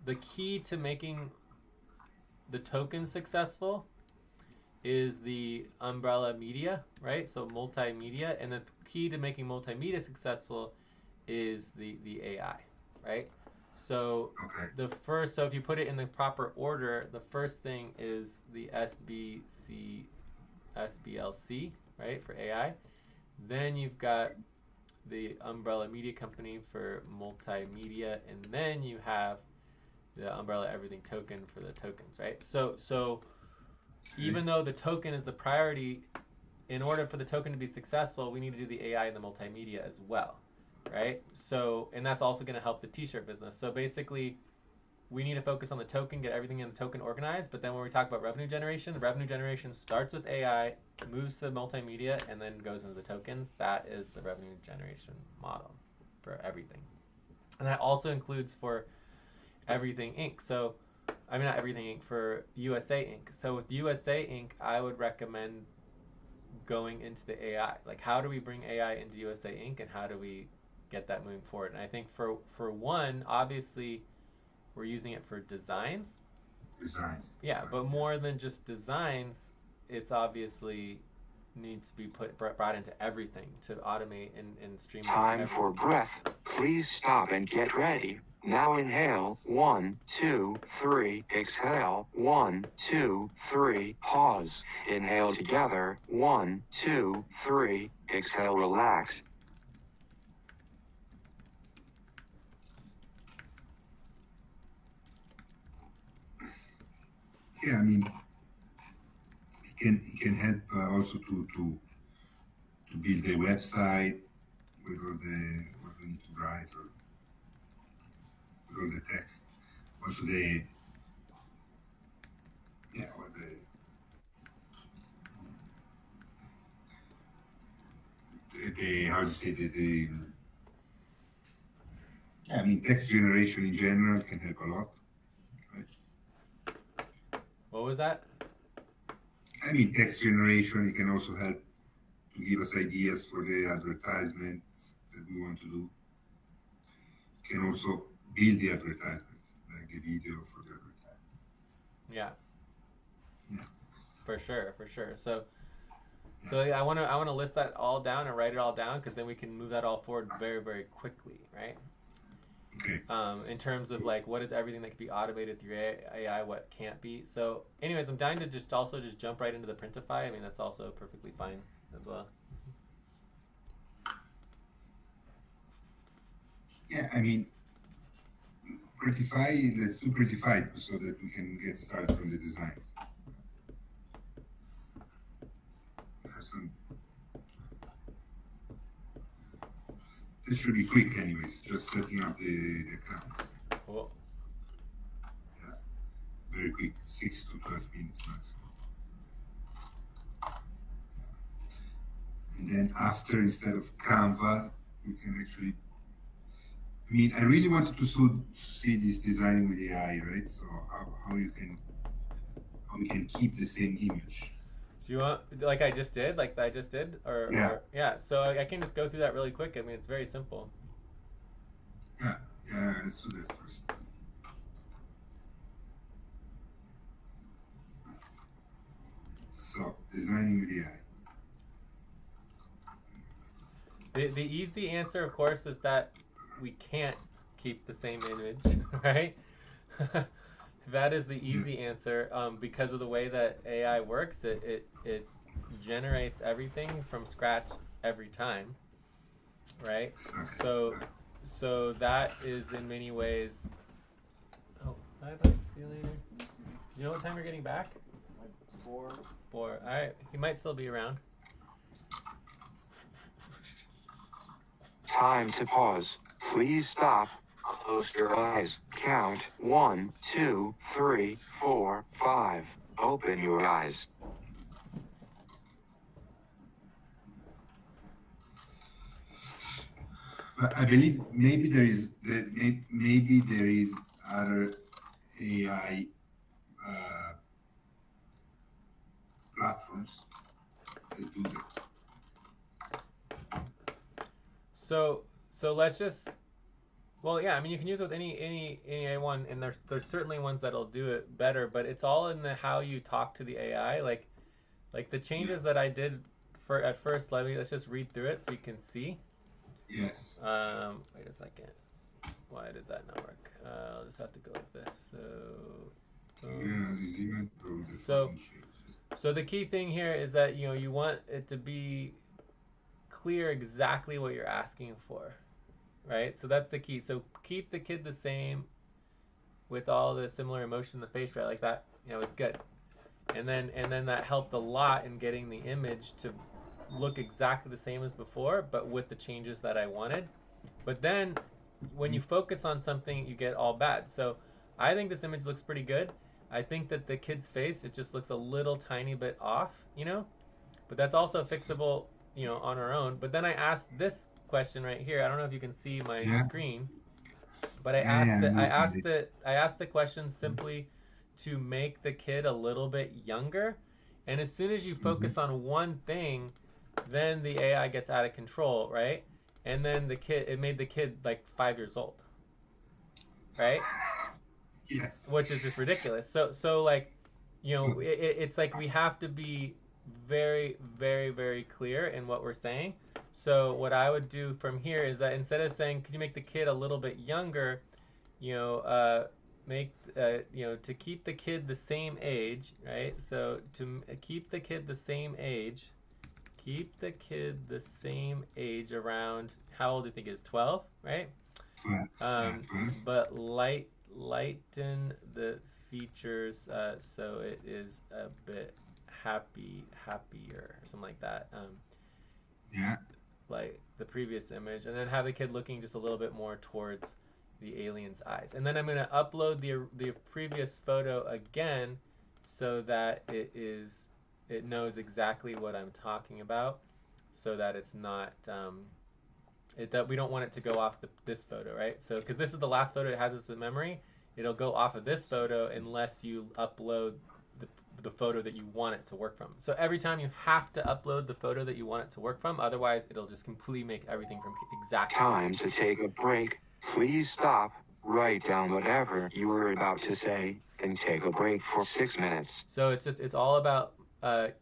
the key to making the token successful is the umbrella media, right? So multimedia, and the key to making multimedia successful is the AI, right? So Okay. so if you put it in the proper order, the first thing is the SBLC, right, for AI. Then you've got the umbrella media company for multimedia, and then you have the umbrella everything token for the tokens, right? So even though the token is the priority, in order for the token to be successful, we need to do the AI and the multimedia as well, right? So, and that's also going to help the t-shirt business. So basically, we need to focus on the token, get everything in the token organized. But then when we talk about revenue generation starts with AI, moves to multimedia, and then goes into the tokens. That is the revenue generation model for everything. And that also includes for Everything Inc. So, I mean, not Everything Inc., for USA Inc. So with USA Inc., I would recommend going into the AI. Like, how do we bring AI into USA Inc. and how do we get that moving forward? And I think for one, obviously, we're using it for designs. Designs. Yeah, but more than just designs, it's obviously needs to be brought into everything to automate and streamline. Time everything. for breath. Please stop and get ready. Now inhale. 1, 2, 3. Exhale. 1, 2, 3. Pause. Inhale together. 1, 2, 3. Exhale. Relax. Yeah, I mean, it can help also to build a website with all the what we need to write or with all the text. Also the yeah or the how do you say the yeah, I mean text generation in general can help a lot. Right? What was that? I mean text generation. It can also help to give us ideas for the advertisements that we want to do. It can also build the advertisements, like the video for the advertisement. Yeah. Yeah. For sure, for sure. So I want to list that all down and write it all down because then we can move that all forward very, very quickly, right? Okay. In terms of like what is everything that can be automated through AI, what can't be. So, anyways, I'm dying to just jump right into the Printify. I mean, that's also perfectly fine as well. Yeah, I mean, Printify, let's do Printify so that we can get started from the designs. This should be quick anyways, just setting up the account. Cool. Yeah, very quick, 6 to 12 minutes maximum. And then after, instead of Canva, we can actually, I mean, I really wanted to see this designing with AI, right? So how we can keep the same image. Do you want like I just did, or Yeah. Yeah? So I can just go through that really quick. I mean, it's very simple. Yeah, let's do that first. So designing with AI. The easy answer, of course, is that we can't keep the same image, right? That is the easy answer because of the way that AI works. It generates everything from scratch every time, right? So that is in many ways. Oh, bye bye. See you later. You know what time you're getting back? Like 4. 4. All right. He might still be around. Time to pause. Please stop. Close your eyes. Count 1, 2, 3, 4, 5. Open your eyes. But I believe maybe there is other AI platforms that do that. So let's just. Well, yeah, I mean, you can use it with any one, and there's certainly ones that'll do it better, but it's all in the how you talk to the AI. Like, Like the changes that I did for at first, let's just read through it so you can see. Yes. Wait a second. Why did that not work? I'll just have to go like this. Yeah, this event with the So following changes. so the key thing here is that you want it to be clear exactly what you're asking for, right? So that's the key. So keep the kid the same with all the similar emotion in the face, right? Like that, is good. And then that helped a lot in getting the image to look exactly the same as before, but with the changes that I wanted. But then when you focus on something, you get all bad. So I think this image looks pretty good. I think that the kid's face, it just looks a little tiny bit off, but that's also fixable, on our own. But then I asked this question right here. I don't know if you can see my Yeah. screen, but I Yeah, asked I'm I looking at asked it. I asked the question simply to make the kid a little bit younger. And as soon as you focus on one thing, then the AI gets out of control, right? And then it made the kid like 5 years old, right? Yeah. Which is just ridiculous. So like, So, it's like we have to be very, very, very clear in what we're saying. So what I would do from here is that instead of saying, could you make the kid a little bit younger, make to keep the kid the same age, right? So to keep the kid the same age, around, how old do you think it is? 12, right? 12. Yeah, 12. But lighten the features so it is a bit happier, or something like that. Yeah. Like the previous image, and then have the kid looking just a little bit more towards the alien's eyes. And then I'm going to upload the previous photo again so that it knows exactly what I'm talking about, so that it's not that we don't want it to go off this photo, right? So because this is the last photo it has as a memory, it'll go off of this photo unless you upload the photo that you want it to work from. So every time you have to upload the photo that you want it to work from, otherwise it'll just completely make everything from exactly. Time to take a break. Please stop, write down whatever you were about to say, and take a break for 6 minutes. So it's all about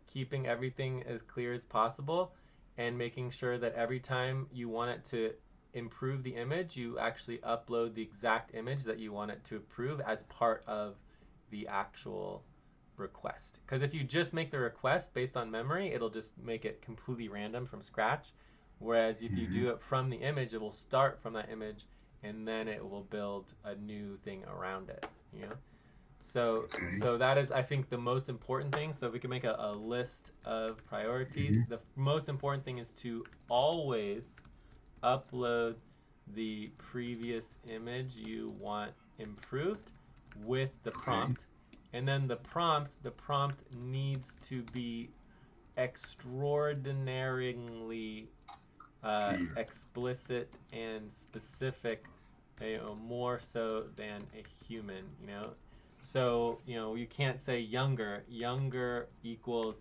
keeping everything as clear as possible, and making sure that every time you want it to improve the image, you actually upload the exact image that you want it to improve as part of the actual request. Because if you just make the request based on memory, it'll just make it completely random from scratch. Whereas if you do it from the image, it will start from that image, and then it will build a new thing around it. So that is, I think, the most important thing. So we can make a list of priorities. The most important thing is to always upload the previous image you want improved with the prompt. And then the prompt needs to be extraordinarily explicit and specific, more so than a human, So, you can't say younger equals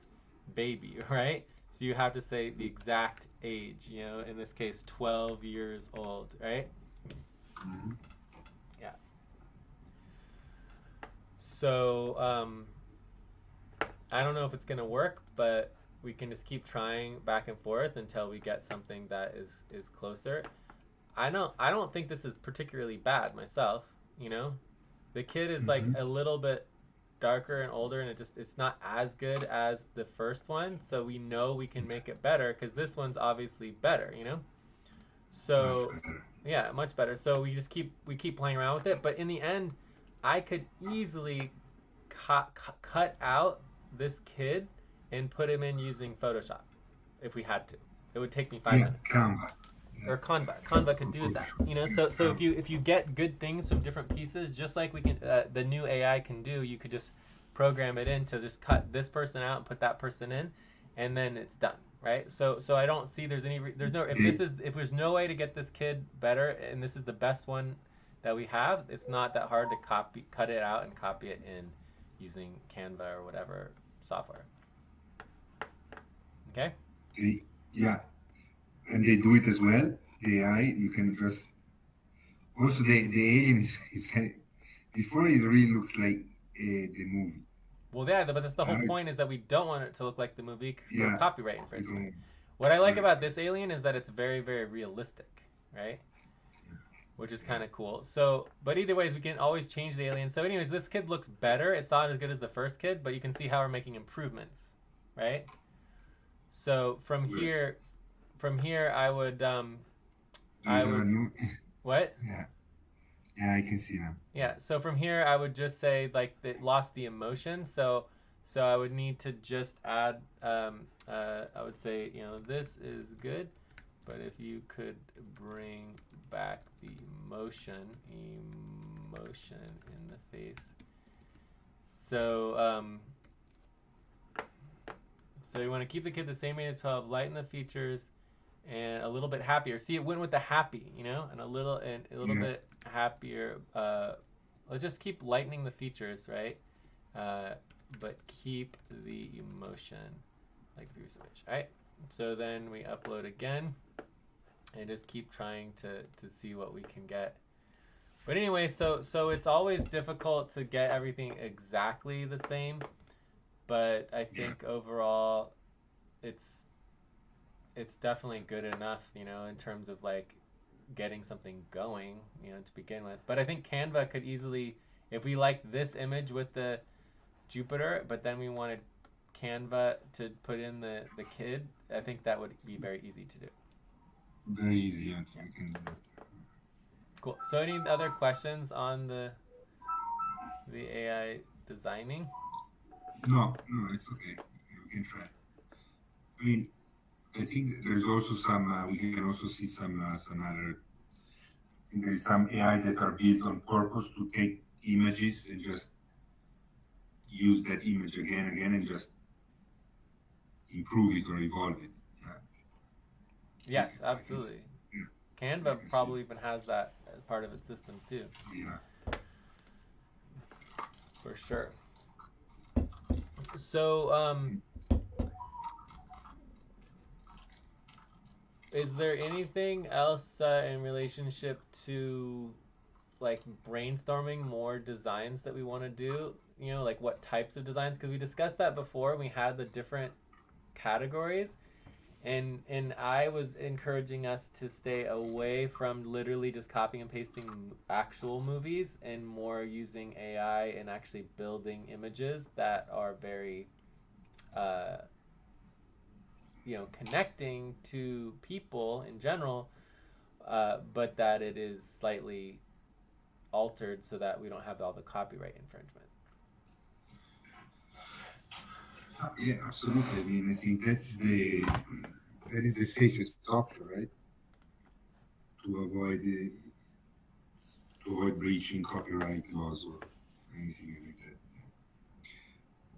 baby, right? So you have to say the exact age, in this case 12 years old, right? Yeah. So, I don't know if it's gonna work, but we can just keep trying back and forth until we get something that is closer. I don't think this is particularly bad myself, The kid is like a little bit darker and older, and it's not as good as the first one, so we know we can make it better because this one's obviously better, So Much better. yeah, much better. So we keep playing around with it, but in the end, I could easily cut out this kid and put him in using Photoshop if we had to. It would take me 5 minutes. Canva. Or Canva could do that, So if you get good things from different pieces, just like we can, the new AI can do, you could just program it in to just cut this person out and put that person in, and then it's done, right? So I don't see there's if there's no way to get this kid better, and this is the best one that we have, it's not that hard to cut it out and copy it in using Canva or whatever software. Okay? Yeah. And they do it as well. The AI, you can just also the alien is before it really looks like the movie. Well, yeah, but that's the whole point, is that we don't want it to look like the movie for Yeah. copyright infringement. What I like about this alien is that it's very, very realistic, right? Which is kind of cool. So, but either ways, we can always change the alien. So anyways, this kid looks better. It's not as good as the first kid, but you can see how we're making improvements, right? So from here, I would, what? Yeah, I can see now. Yeah, so from here, I would just say, like, it lost the emotion. So I would need to just add, I would say, you know, this is good, but if you could bring back the emotion in the face. So, so you want to keep the kid the same age of 12, lighten the features, and a little bit happier. See, it went with the happy, you know, and a little bit happier. Let's just keep lightening the features, right? But keep the emotion like the previous image. All right. So then we upload again, and just keep trying to see what we can get. But anyway, so it's always difficult to get everything exactly the same, but I think overall, it's definitely good enough, you know, in terms of like getting something going, you know, to begin with. But I think Canva could easily, if we like this image with the Jupiter, but then we wanted Canva to put in the kid, I think that would be very easy to do. Very easy, yeah. I can do that. Cool. So any other questions on the AI designing? No, it's okay. We can try. I mean, I think there's also some. We can also see some other. I think there is some AI that are built on purpose to take images and just use that image again and just improve it or evolve it. Yes, absolutely. Canva probably even has that as part of its systems too. Yeah. For sure. So, is there anything else in relationship to like brainstorming more designs that we want to do? You know, like what types of designs? Because we discussed that before. We had the different categories, and I was encouraging us to stay away from literally just copying and pasting actual movies, and more using AI and actually building images that are very you know, connecting to people in general, but that it is slightly altered so that we don't have all the copyright infringement. Yeah, absolutely. I mean, I think that is the safest option, right? To avoid breaching copyright laws or anything like that.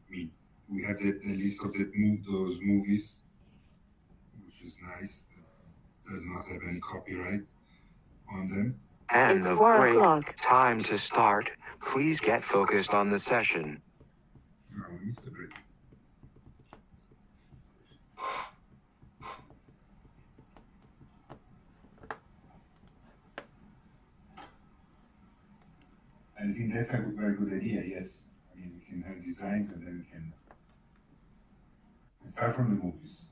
I mean, we have the list of those movies, which is nice. That does not have any copyright on them. End It's of 4 break. o'clock. Time to start. Please get focused on the session. No, we missed the break. I think that's a very good idea, yes. I mean, we can have designs and then we can start from the movies.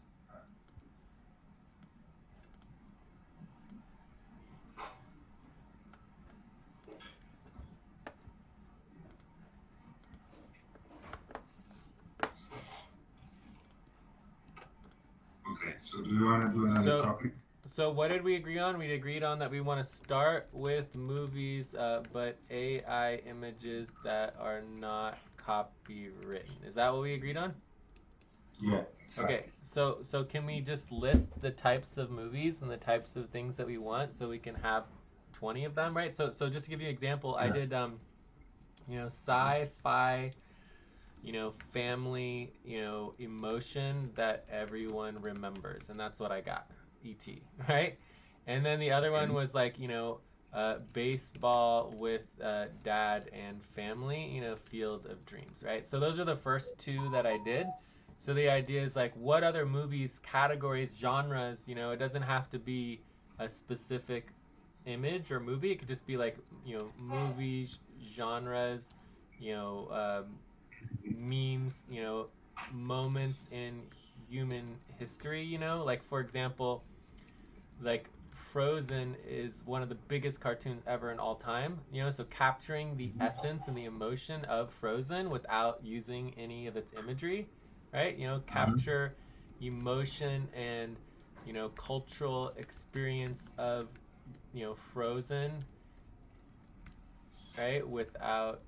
Okay, so do you want to do another topic? So what did we agree on? We agreed on that we want to start with movies, but AI images that are not copywritten. Is that what we agreed on? Yeah, exactly. Okay, so can we just list the types of movies and the types of things that we want, so we can have 20 of them, right? So just to give you an example, I did you know, sci-fi, you know, family, you know, emotion that everyone remembers, and that's what I got. E.T., right? And then the other one was like, you know, baseball with dad and family, you know, Field of Dreams, right? So those are the first two that I did. So the idea is like, what other movies, categories, genres, you know, it doesn't have to be a specific image or movie. It could just be like, you know, movies, genres, you know, memes, moments in human history, like for example, like Frozen is one of the biggest cartoons ever in all time, so capturing the essence and the emotion of Frozen without using any of its imagery, right? Capture emotion and cultural experience of Frozen, right? Without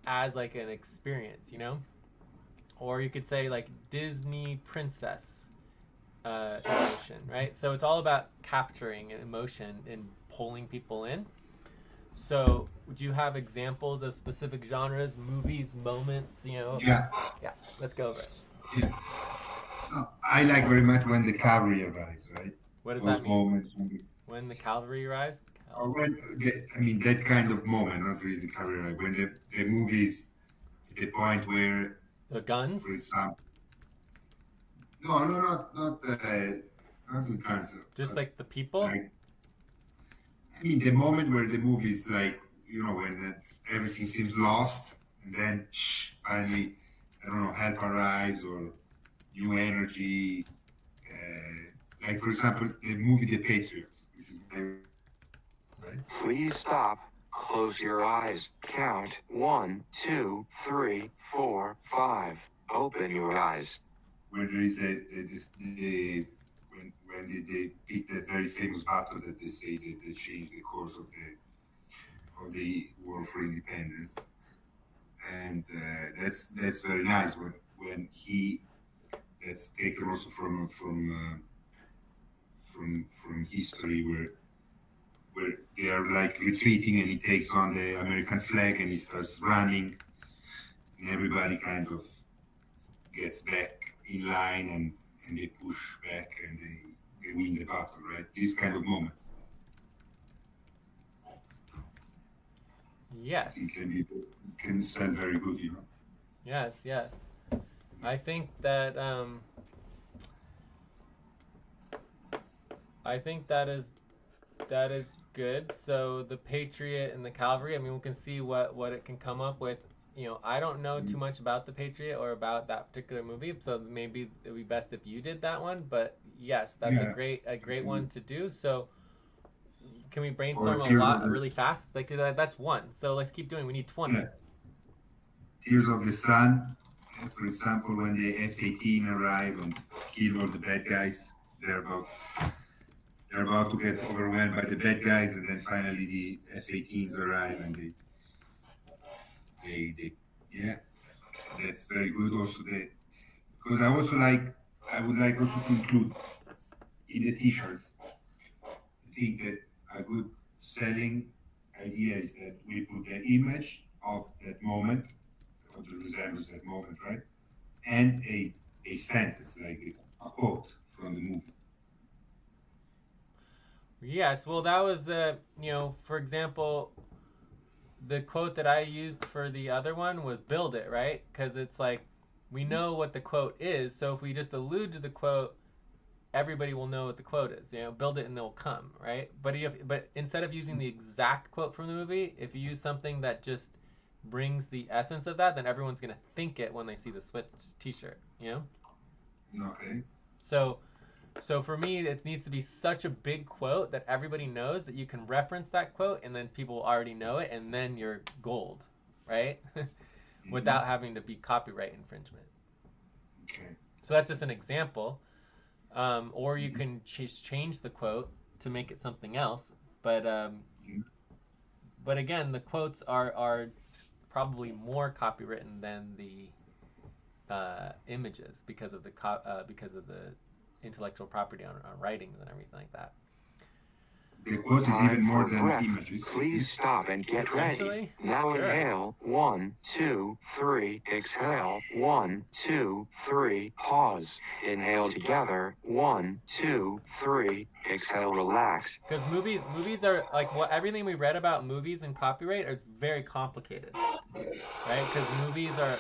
as like an experience, or you could say like Disney princess emotion, right? So it's all about capturing an emotion and pulling people in. So, do you have examples of specific genres, movies, moments? Yeah. Yeah. Let's go over it. Yeah. I like very much when the cavalry arrives, right? What does Those that mean? moments When the cavalry arrives? or when I mean that kind of moment, not really the cavalry arrive, when the movie is at the point where, The guns? for example, no, not the concept. Just like the people? Like, I mean, the moment where the movie is like, when everything seems lost, and then finally, I don't know, help arrives or new energy. Like, for example, the movie The Patriot, which is my, right? Please stop. Close your eyes. Count 1, 2, 3, 4, 5. Open your eyes. Where there is when they pick that very famous battle that they say that they changed the course of the war for independence, and that's very nice when he that's taken also from history where they are like retreating and he takes on the American flag and he starts running and everybody kind of gets back in line and they push back and they win the battle, right? These kind of moments. Yes. It can sound very good, Yes. I think that that is good. So the Patriot and the Cavalry, I mean, we can see what it can come up with. I don't know too much about the Patriot or about that particular movie, so maybe it would be best if you did that one. But yes, that's a great one to do. So can we brainstorm a lot really fast? Like that's one. So let's keep doing. We need 20. Yeah. Tears of the Sun, for example, when the F-18 arrive and kill all the bad guys, they're about to get overwhelmed by the bad guys, and then finally the F-18s arrive and they yeah, that's very good. Also, because I would like also to include in the T-shirts. I think that a good selling idea is that we put the image of that moment, or the resembles that moment, right? And a sentence, like a quote from the movie. Yes, well, that was for example, the quote that I used for the other one was "build it," right? Because it's like we know what the quote is, so if we just allude to the quote, everybody will know what the quote is. Build it and they'll come, right? But instead of using the exact quote from the movie, if you use something that just brings the essence of that, then everyone's gonna think it when they see the Switch T-shirt. Okay. So for me, it needs to be such a big quote that everybody knows that you can reference that quote, and then people already know it, and then you're gold, right? Without having to be copyright infringement. Okay. So that's just an example. Or you can change the quote to make it something else. But again, the quotes are probably more copywritten than the images because of the intellectual property on writings and everything like that. The quote is even more than images. Please stop and get ready. Now Sure. inhale. 1, 2, 3. Exhale. 1, 2, 3. Pause. Inhale together. 1, 2, 3. Exhale. Relax. Because movies are like everything we read about movies and copyright is very complicated, right? Because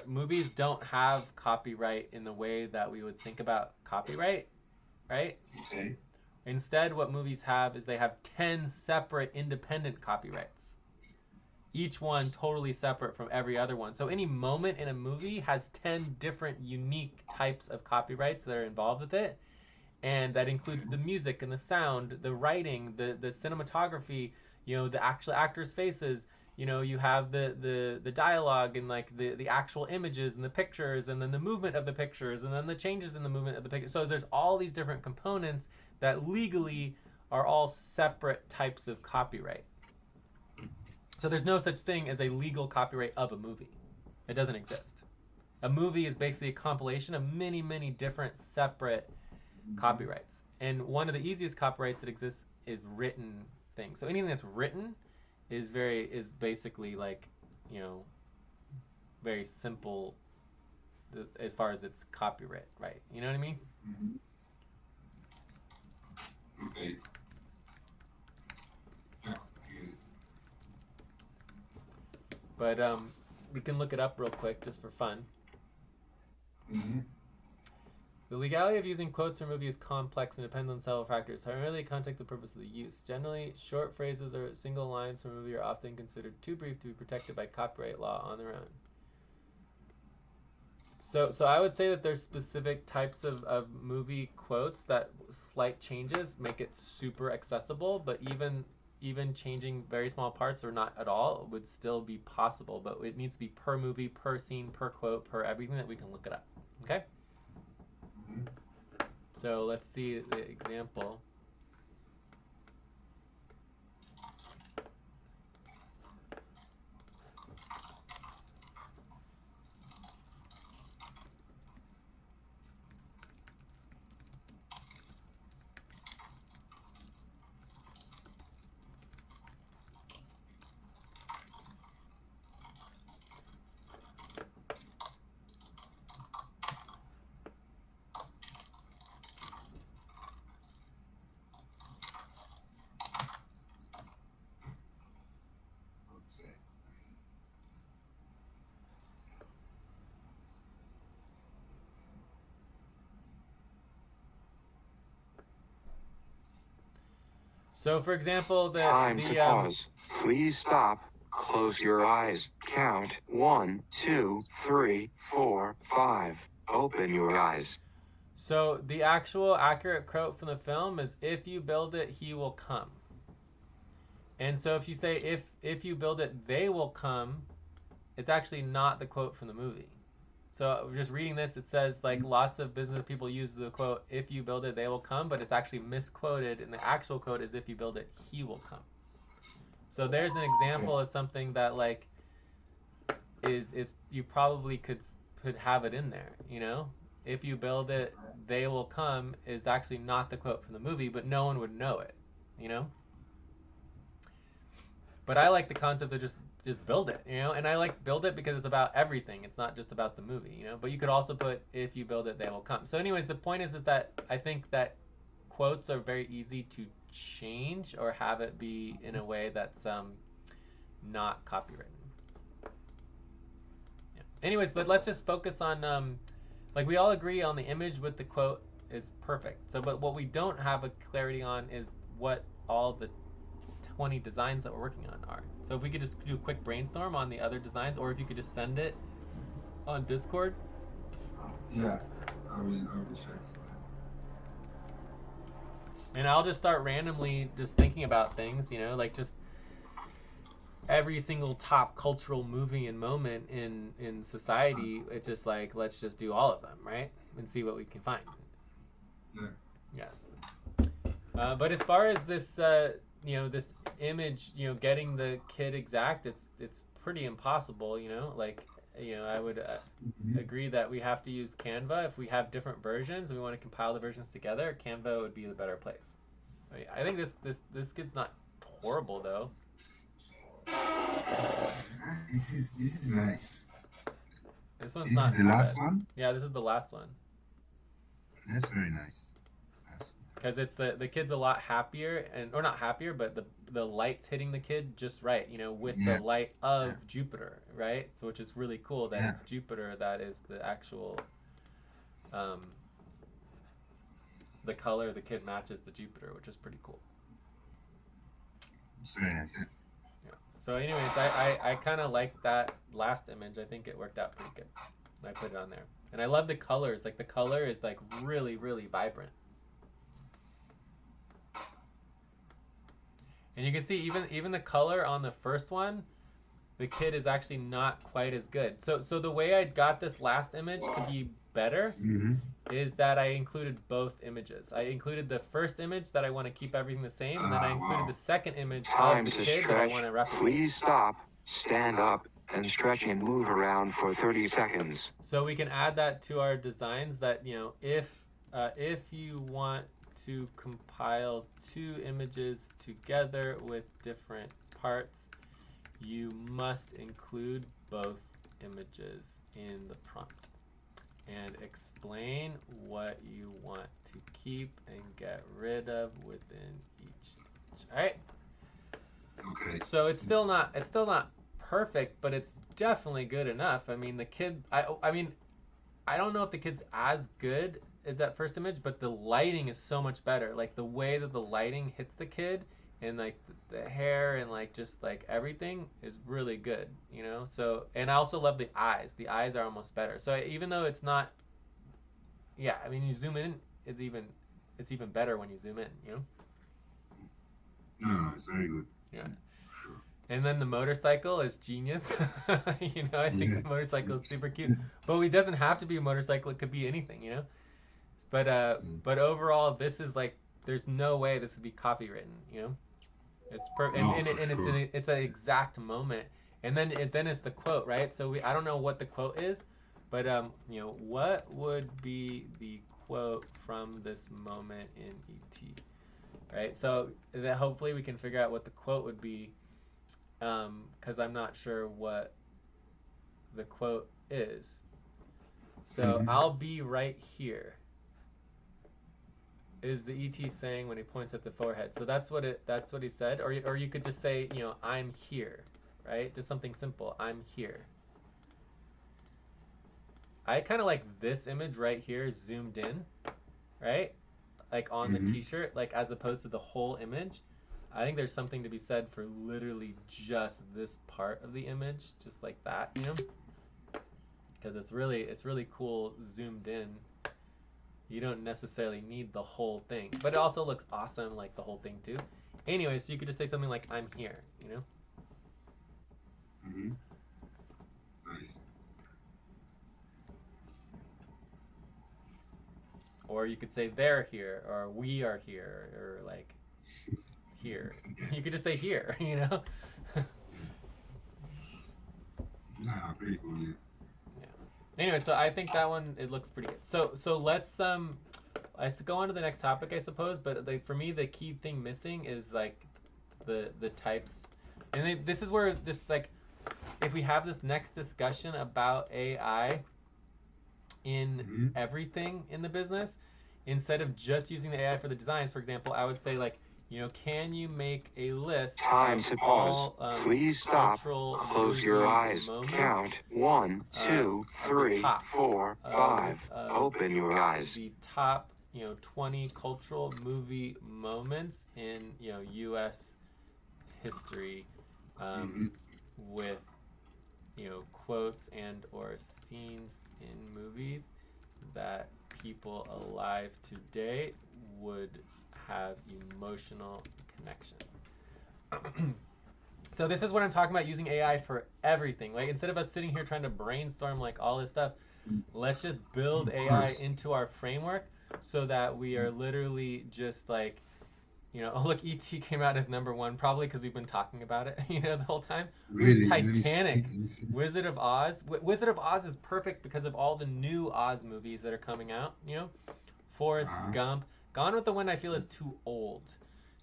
movies don't have copyright in the way that we would think about copyright, right? Okay. Instead, what movies have is they have 10 separate independent copyrights. each one totally separate from every other one. So any moment in a movie has 10 different unique types of copyrights that are involved with it. And that includes the music and the sound, the writing, the cinematography, the actual actors' faces. You have the dialogue and like the actual images and the pictures, and then the movement of the pictures, and then the changes in the movement of the picture. So there's all these different components that legally are all separate types of copyright. So there's no such thing as a legal copyright of a movie. It doesn't exist. A movie is basically a compilation of many, many different separate copyrights. And one of the easiest copyrights that exists is written things. So anything that's written is basically like, very simple as far as its copyright, right? You know what I mean? Okay. But we can look it up real quick just for fun. The legality of using quotes in a movie is complex and depends on several factors, primarily context and purpose of the use. Generally, short phrases or single lines from a movie are often considered too brief to be protected by copyright law on their own. So I would say that there's specific types of movie quotes that slight changes make it super accessible, but even changing very small parts or not at all would still be possible, but it needs to be per movie, per scene, per quote, per everything that we can look it up. Okay? So let's see the example. So, for example, Time to pause. Please stop. Close your eyes. Count 1, 2, 3, 4, 5. Open your eyes. So the actual accurate quote from the film is, "If you build it, he will come." And so if you say if you build it, they will come, it's actually not the quote from the movie. So just reading this, it says like lots of business people use the quote, "If you build it, they will come," but it's actually misquoted, and the actual quote is, "If you build it, he will come." So there's an example of something that like is you probably could have it in there, If you build it, they will come is actually not the quote from the movie, but no one would know it, But I like the concept of just build it, and I like build it because it's about everything. It's not just about the movie, But you could also put, "If you build it, they will come." So anyways, the point is that I think that quotes are very easy to change or have it be in a way that's not copywritten. Yeah. Anyways, but let's just focus on like we all agree on the image with the quote is perfect. So but what we don't have a clarity on is what all the 20 designs that we're working on are. So if we could just do a quick brainstorm on the other designs, or if you could just send it on Discord. Yeah, I will check. And I'll just start randomly just thinking about things, like just every single top cultural movie and moment in society. It's just like, let's just do all of them, right? And see what we can find. Yeah. Yes. But as far as this, this image, getting the kid exact, it's pretty impossible, I would agree that we have to use Canva. If we have different versions and we want to compile the versions together, Canva would be the better place. I think this kid's not horrible though. This is nice. This one's This not is the last one? Yeah, this is the last one. That's very nice. Because it's the kid's a lot happier, or not happier, but the light's hitting the kid just right, with the light of Jupiter, right? So which is really cool that it's Jupiter that is the actual the color of the kid matches the Jupiter, which is pretty cool. It's very nice. Yeah. So anyways, I kind of like that last image. I think it worked out pretty good. I put it on there. And I love the colors. Like the color is like really, really vibrant. And you can see even the color on the first one, the kid is actually not quite as good. So the way I got this last image to be better is that I included both images. I included the first image that I want to keep everything the same, and then I included the second image Time of the to kid that I stretch. want to replicate. Please stop, stand up, and stretch and move around for 30 seconds. So we can add that to our designs that, you know, if you want to compile two images together with different parts, you must include both images in the prompt and explain what you want to keep and get rid of within each. All right. Okay. So it's still not perfect, but it's definitely good enough. I mean, the kid. I mean, I don't know if the kid's as good as that first image, but the lighting is so much better. Like the way that the lighting hits the kid, and like the hair and like just like everything is really good, you know. So, and I also love the eyes. The eyes are almost better. So even though it's not, yeah, I mean, you zoom in, it's even better when you zoom in, you know. No, it's very good. Yeah. Sure. And then the motorcycle is genius. You know, I think Yeah. the motorcycle is super cute. But it doesn't have to be a motorcycle. It could be anything, you know. But overall, this is like, there's no way this would be copywritten, you know. It's perfect, No, and for sure. it's an exact moment, and then it's the quote, right? So I don't know what the quote is, but you know, what would be the quote from this moment in ET, right? So that hopefully we can figure out what the quote would be, because I'm not sure what the quote is. So I'll be right here, is the ET saying when he points at the forehead. So that's what he said. Or you could just say, you know, I'm here, right? Just something simple. I'm here. I kind of like this image right here zoomed in, right? Like on the t-shirt, like as opposed to the whole image. I think there's something to be said for literally just this part of the image, just like that, you know? Because it's really cool zoomed in. You don't necessarily need the whole thing, but it also looks awesome like the whole thing too. Anyway, so you could just say something like, I'm here, you know? Nice. Or you could say they're here, or we are here, or like here. You could just say here, you know? No, pretty cool. Yeah. Anyway, so I think that one, it looks pretty good. So let's go on to the next topic, I suppose. But like for me, the key thing missing is like the types, and this is where this, like, if we have this next discussion about AI in everything in the business, instead of just using the AI for the designs, for example, I would say, like, you know, can you make a list? Time to pause. Please stop. Close your eyes. Count 1, 2, 3, 4, 5. Open your eyes. The top, you know, 20 cultural movie moments in, you know, U.S. history, with, you know, quotes and or scenes in movies that people alive today would have emotional connection. So this is what I'm talking about, using AI for everything. Like, instead of us sitting here trying to brainstorm like all this stuff, let's just build AI into our framework so that we are literally just like, you know, oh look, ET came out as #1, probably because we've been talking about it, you know, the whole time. Really? Titanic, Wizard of Oz. Wizard of Oz is perfect because of all the new Oz movies that are coming out, you know. Forrest Gump. Gone with the Wind, I feel, is too old,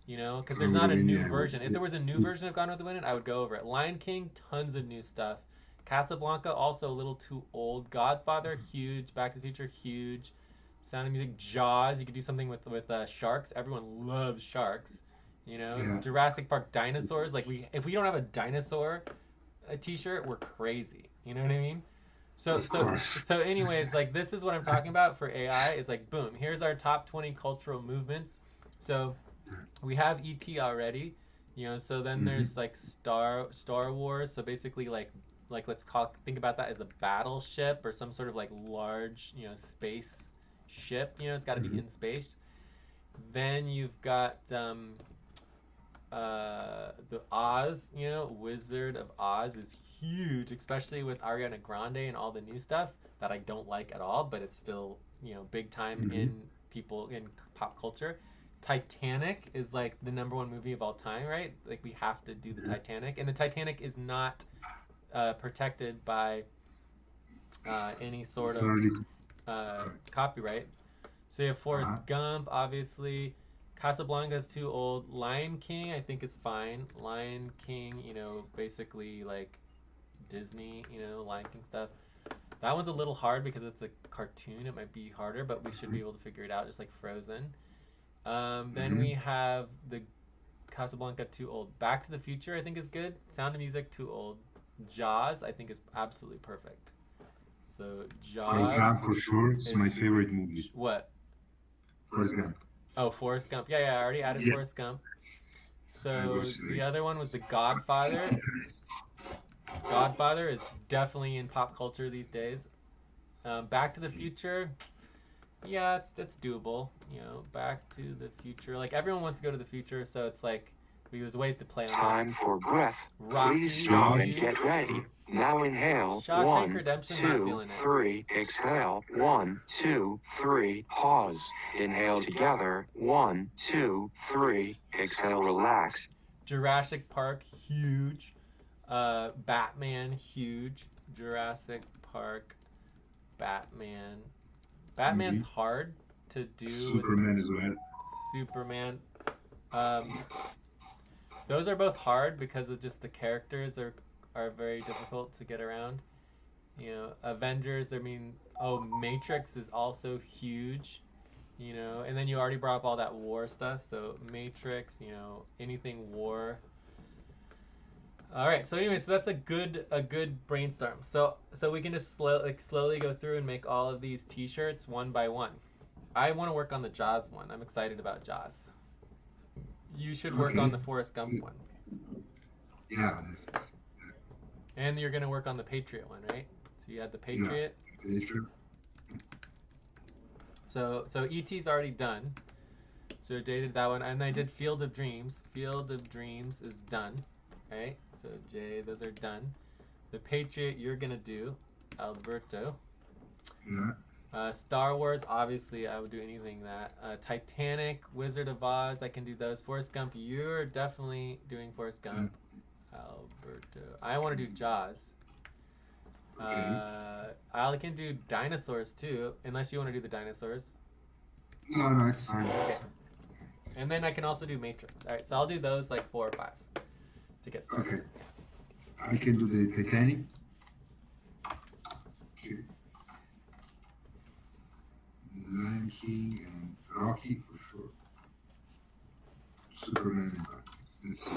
you know, because there's not a new version. If there was a new version of Gone with the Wind, I would go over it. Lion King, tons of new stuff. Casablanca, also a little too old. Godfather, huge. Back to the Future, huge. Sound of Music, Jaws. You could do something with sharks. Everyone loves sharks, you know. Yeah. Jurassic Park, dinosaurs. Like, if we don't have a dinosaur t-shirt, we're crazy. You know what I mean? So anyways, like, this is what I'm talking about for AI. It's like, boom, here's our top 20 cultural movements. So we have ET already. You know, so then there's like Star Wars. So basically, like think about that as a battleship or some sort of like large, you know, space ship. You know, it's got to be in space. Then you've got the Oz. You know, Wizard of Oz is huge, especially with Ariana Grande and all the new stuff that I don't like at all, but it's still, you know, big time in people in pop culture. Titanic is like the #1 movie of all time, right? Like we have to do the Titanic, and the Titanic is not protected by any sort of copyright. So you have Forrest Gump, obviously. Casablanca's too old. Lion King, I think, is fine. Lion King, you know, basically like Disney, you know, Lion King stuff. That one's a little hard because it's a cartoon. It might be harder, but we should be able to figure it out, just like Frozen. Then we have the Casablanca, too old. Back to the Future, I think, is good. Sound of Music, too old. Jaws, I think, is absolutely perfect. So Jaws. Forrest Gump for sure. It's my favorite movie. What? Forrest Gump. Oh, Forrest Gump. Yeah, I already added Forrest Gump. So the other one was The Godfather. Godfather is definitely in pop culture these days. Back to the Future. Yeah, it's doable. You know, Back to the Future. Like everyone wants to go to the future, so it's like there's ways to play on that. Time for breath. Rocky. Please stop and get ready. Now inhale. Shawshank 1, Redemption, not 2, feeling it. 3. Exhale. 1, 2, 3. Pause. Inhale together. 1, 2, 3. Exhale. Relax. Jurassic Park, huge. Batman, huge. Jurassic Park, Batman. Batman's hard to do. Superman as well. Superman. Those are both hard because of just the characters are very difficult to get around. You know, Avengers, Matrix is also huge. You know, and then you already brought up all that war stuff, so Matrix, you know, anything war. All right, so anyway, so that's a good brainstorm. So we can just slowly go through and make all of these T-shirts one by one. I want to work on the Jaws one. I'm excited about Jaws. You should work on the Forrest Gump one. Yeah. And you're gonna work on the Patriot one, right? So you had the Patriot. Yeah, Patriot. So E.T.'s already done. So I dated that one, and I did Field of Dreams. Field of Dreams is done, right? So Jay, those are done. The Patriot you're gonna do, Alberto. Yeah. Star Wars, obviously I would do anything that. Titanic, Wizard of Oz, I can do those. Forrest Gump, you're definitely doing Forrest Gump. Alberto, I want to do Jaws. I can do dinosaurs too, unless you want to do the dinosaurs. No, it's fine. Okay. And then I can also do Matrix. All right, so I'll do those like 4 or 5 to get started. Okay. I can do the Titanic. Okay. Lion King and Rocky for sure. Superman and Batman. Let's see.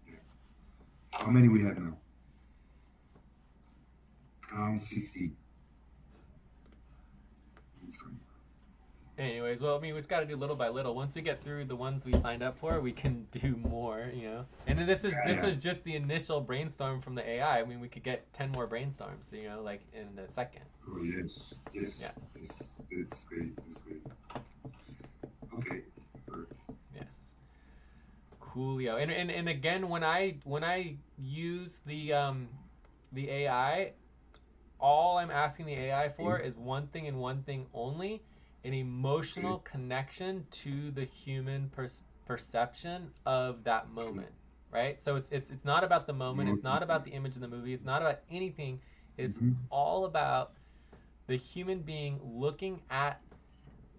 Yeah. How many we have now? Count 16. Anyways, well, I mean, we just got to do little by little. Once we get through the ones we signed up for, we can do more, you know. And then this is just the initial brainstorm from the AI. I mean, we could get 10 more brainstorms, you know, like in a second. Oh yes. Yeah. Yes. It's great. It's great. Okay. Yes. Coolio. And again, when I use the AI, all I'm asking the AI for is one thing and one thing only: an emotional connection to the human perception of that moment, right? So it's not about the moment, it's not about the image in the movie, it's not about anything. It's all about the human being looking at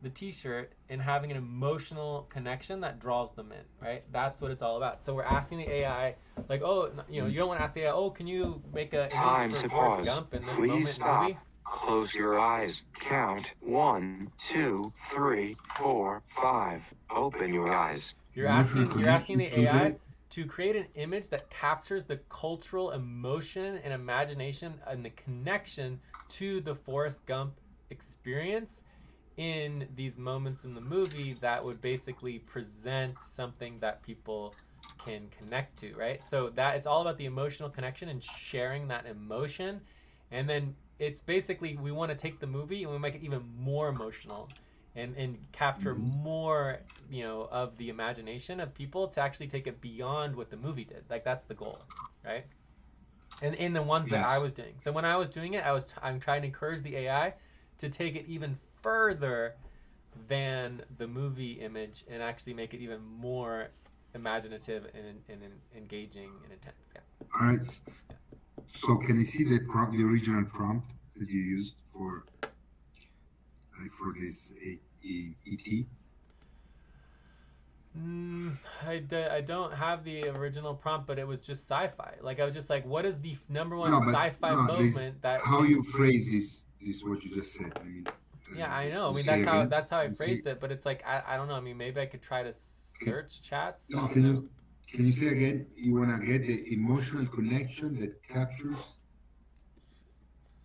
the T-shirt and having an emotional connection that draws them in, right? That's what it's all about. So we're asking the AI, like, oh, you know, you don't want to ask the AI, oh, can you make a Time image to for Forrest pause. Gump in this Please moment stop. in the movie? Close your eyes. Count 1, 2, 3, 4, 5. Open your eyes. You're asking the AI to create an image that captures the cultural emotion and imagination and the connection to the Forrest Gump experience in these moments in the movie that would basically present something that people can connect to, right? So that it's all about the emotional connection and sharing that emotion. And then it's basically we want to take the movie and we make it even more emotional and capture more, you know, of the imagination of people to actually take it beyond what the movie did. Like that's the goal, right? And in the ones that I Yes. was doing. So when I was doing it, I'm trying to encourage the AI to take it even further than the movie image and actually make it even more imaginative and engaging and intense. Yeah. All right. So can I see the original prompt that you used for for this ET? I don't have the original prompt, but it was just sci-fi. Like I was just like, what is the number one No, but sci-fi no, this moment that how can? you phrase this what you just said. I mean, Yeah, I know. I you mean, say again. that's how I You say, phrased it, but it's like I don't know. I mean, maybe I could try to can, search chats. no, You know. can you say again? You wanna get the emotional connection that captures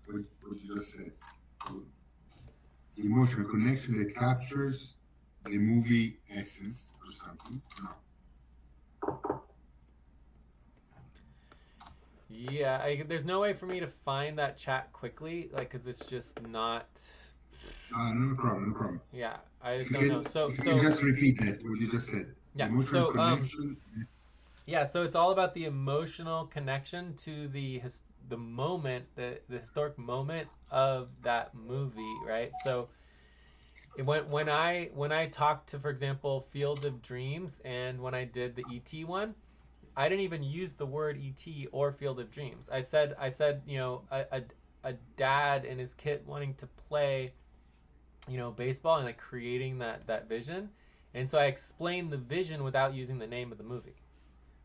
what you just said. So, the emotional connection that captures the movie essence or something. No. Yeah, there's no way for me to find that chat quickly, like, cause it's just not. No problem, no problem. Yeah, I If just you don't know. can, if you can just repeat that what you just said, the Yeah, emotional connection. yeah, so it's all about the emotional connection to the moment, the historic moment of that movie, right? So when I talked to, for example, Field of Dreams, and when I did the ET one, I didn't even use the word ET or Field of Dreams. I said, you know, a dad and his kid wanting to play, you know, baseball and like creating that vision. And so I explained the vision without using the name of the movie.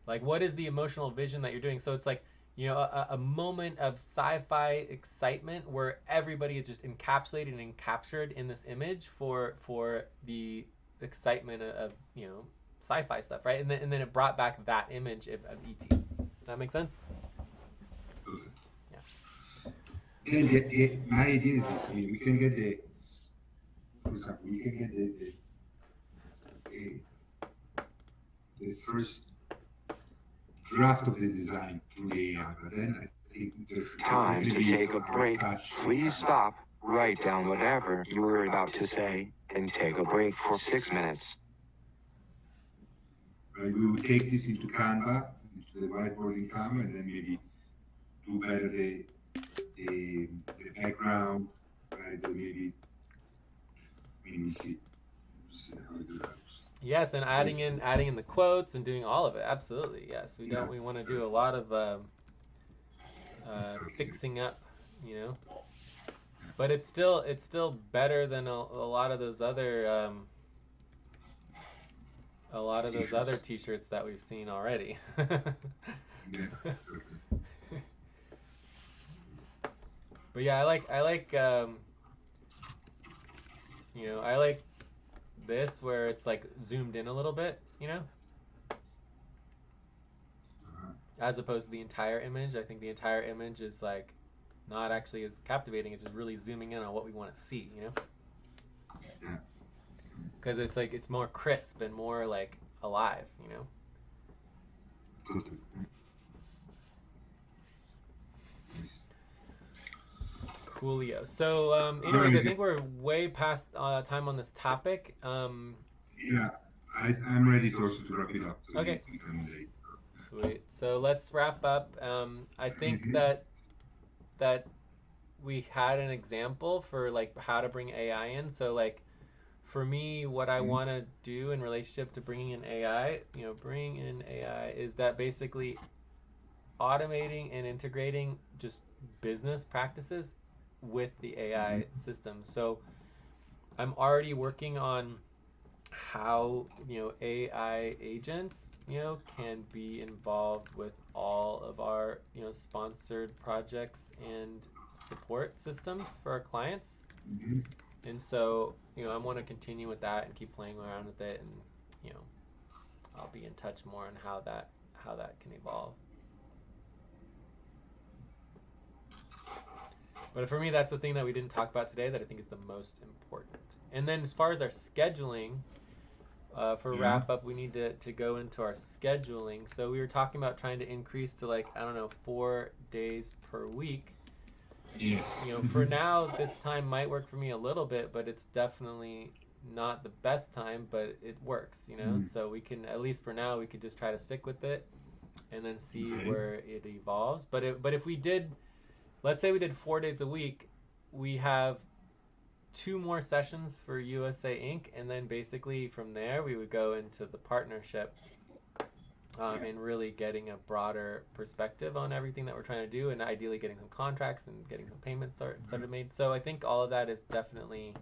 Like, what is the emotional vision that you're doing? So it's like, you know, a moment of sci-fi excitement where everybody is just encapsulated and captured in this image for the excitement of, you know, sci-fi stuff, right? And then it brought back that image of ET. Does that make sense? Okay. Yeah. Then my idea is this. I mean, we can get for example, we can get the, the first draft of the design through the AI, but then I think there should Time definitely to be take a our break. touch. Please stop, write down whatever you were about to say, and take a break for 6 minutes. Right? We will take this into Canva, into the whiteboarding Canva, and then maybe do better the background, right? Maybe see how we do that. Yes, and adding in the quotes and doing all of it. Absolutely. Yes, we Yeah, don't. We want to do a lot of exactly. fixing up, you know. But it's still better than a lot of those other T-shirts that we've seen already. Yeah, exactly. But yeah, I like you know, I like this where it's like zoomed in a little bit, you know, Uh-huh. as opposed to the entire image. I think the entire image is like not actually as captivating. It's just really zooming in on what we want to see, you know, Yeah, because it's like it's more crisp and more like alive, you know. totally. Nice. Coolio. So, anyways, I Alright, think we're way past time on this topic. yeah, I'm ready to also to wrap it up. So Okay, it's becoming late. sweet. So let's wrap up. I think Mhm. that we had an example for like how to bring AI in. So like for me, what I Mhm. want to do in relationship to bringing in AI, you know, bring in AI is that basically automating and integrating just business practices with the AI Mhm. system. So I'm already working on how, you know, AI agents, you know, can be involved with all of our, you know, sponsored projects and support systems for our clients. Mhm. And so, you know, I want to continue with that and keep playing around with it, and you know, I'll be in touch more on how that can evolve. But for me, that's the thing that we didn't talk about today that I think is the most important. And then as far as our scheduling, For Yeah. wrap up, we need to go into our scheduling. So we were talking about trying to increase to like, I don't know, 4 days per week. Yes. You know, for now, this time might work for me a little bit, but it's definitely not the best time, but it works, you know? Mm. So we can, at least for now, we could just try to stick with it and then see Okay. where it evolves. But if we did, let's say we did 4 days a week, we have 2 more sessions for USA Inc. And then basically from there, we would go into the partnership and really getting a broader perspective on everything that we're trying to do, and ideally getting some contracts and getting some payments started made. So I think all of that is definitely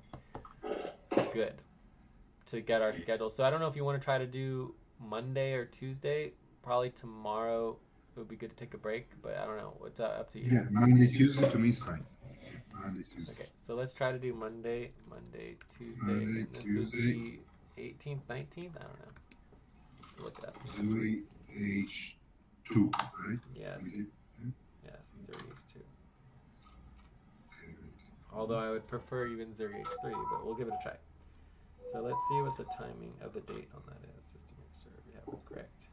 good to get our schedule. So I don't know if you want to try to do Monday or Tuesday. Probably tomorrow it would be good to take a break, but I don't know. It's up to you. Yeah, Monday, Tuesday to me is fine. Monday, Tuesday. Okay, so let's try to do Monday, Tuesday, Monday, and this Tuesday. is the 18th, 19th. I don't know. Look it up. Zuri H2, right? Yes, We did. yes, Zuri H2. Okay. Although I would prefer even Zuri H3, but we'll give it a try. So let's see what the timing of the date on that is, just to make sure we have it correct.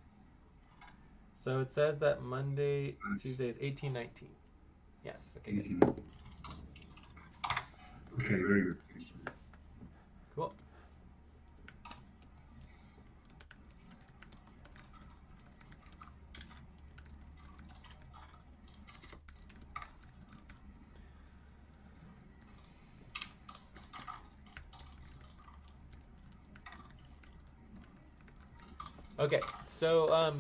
So it says that Monday, Tuesday is 18-19. Yes. Okay. Good. 18. Okay, very good. Thank you. Cool. Okay, so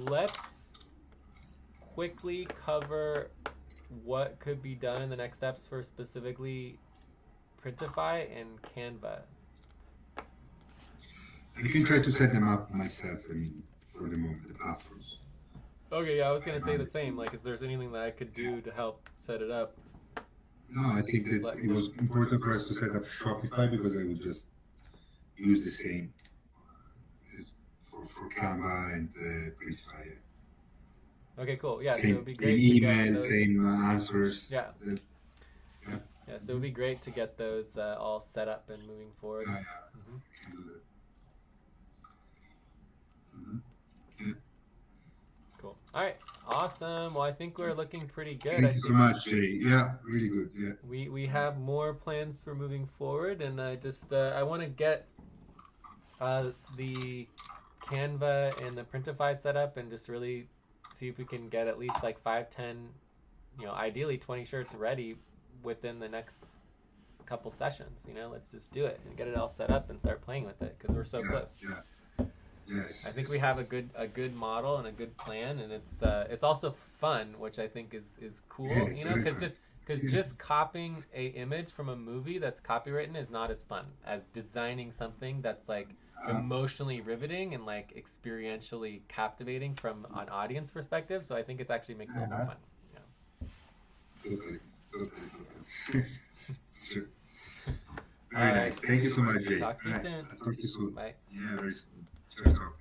let's quickly cover what could be done in the next steps for specifically Printify and Canva. I can try to set them up myself, I mean, for the moment, the platforms. Okay, yeah, I was gonna say the same. Like, is there's anything that I could do to help set it up? No, I think that Let it me was know. important for us to set up Shopify because I would just use the same for Canva and Printify. Okay, cool. Yeah, so it Same, would be same great to get email, those. same answers. Yeah, Yeah, yeah. So it would be great to get those all set up and moving forward. yeah, hmm can do that. Mhm. Yeah. Cool. All right. Awesome. Well, I think we're looking pretty good. Thank I you so think much, Jay. Yeah, really good. Yeah. we have more plans for moving forward, and I just I want to get the Canva and the Printify set up and just really see if we can get at least like 5, 10, you know, ideally 20 shirts ready within the next couple sessions. You know, let's just do it and get it all set up and start playing with it because we're so Yeah, close. yeah. Yes. I think we have a good model and a good plan, and it's also fun, which I think is cool. Yeah, it's You know, very because fun. just Yes. copying a image from a movie that's copywritten is not as fun as designing something that's like emotionally riveting and like experientially captivating from an audience perspective. So I think it actually makes it a lot more fun. You know? Totally. Sure. All Very right. nice. Thank you so much, Jay. Talk to you All right. soon. I'll talk to you soon. Bye. Yeah, very soon. Ciao, ciao.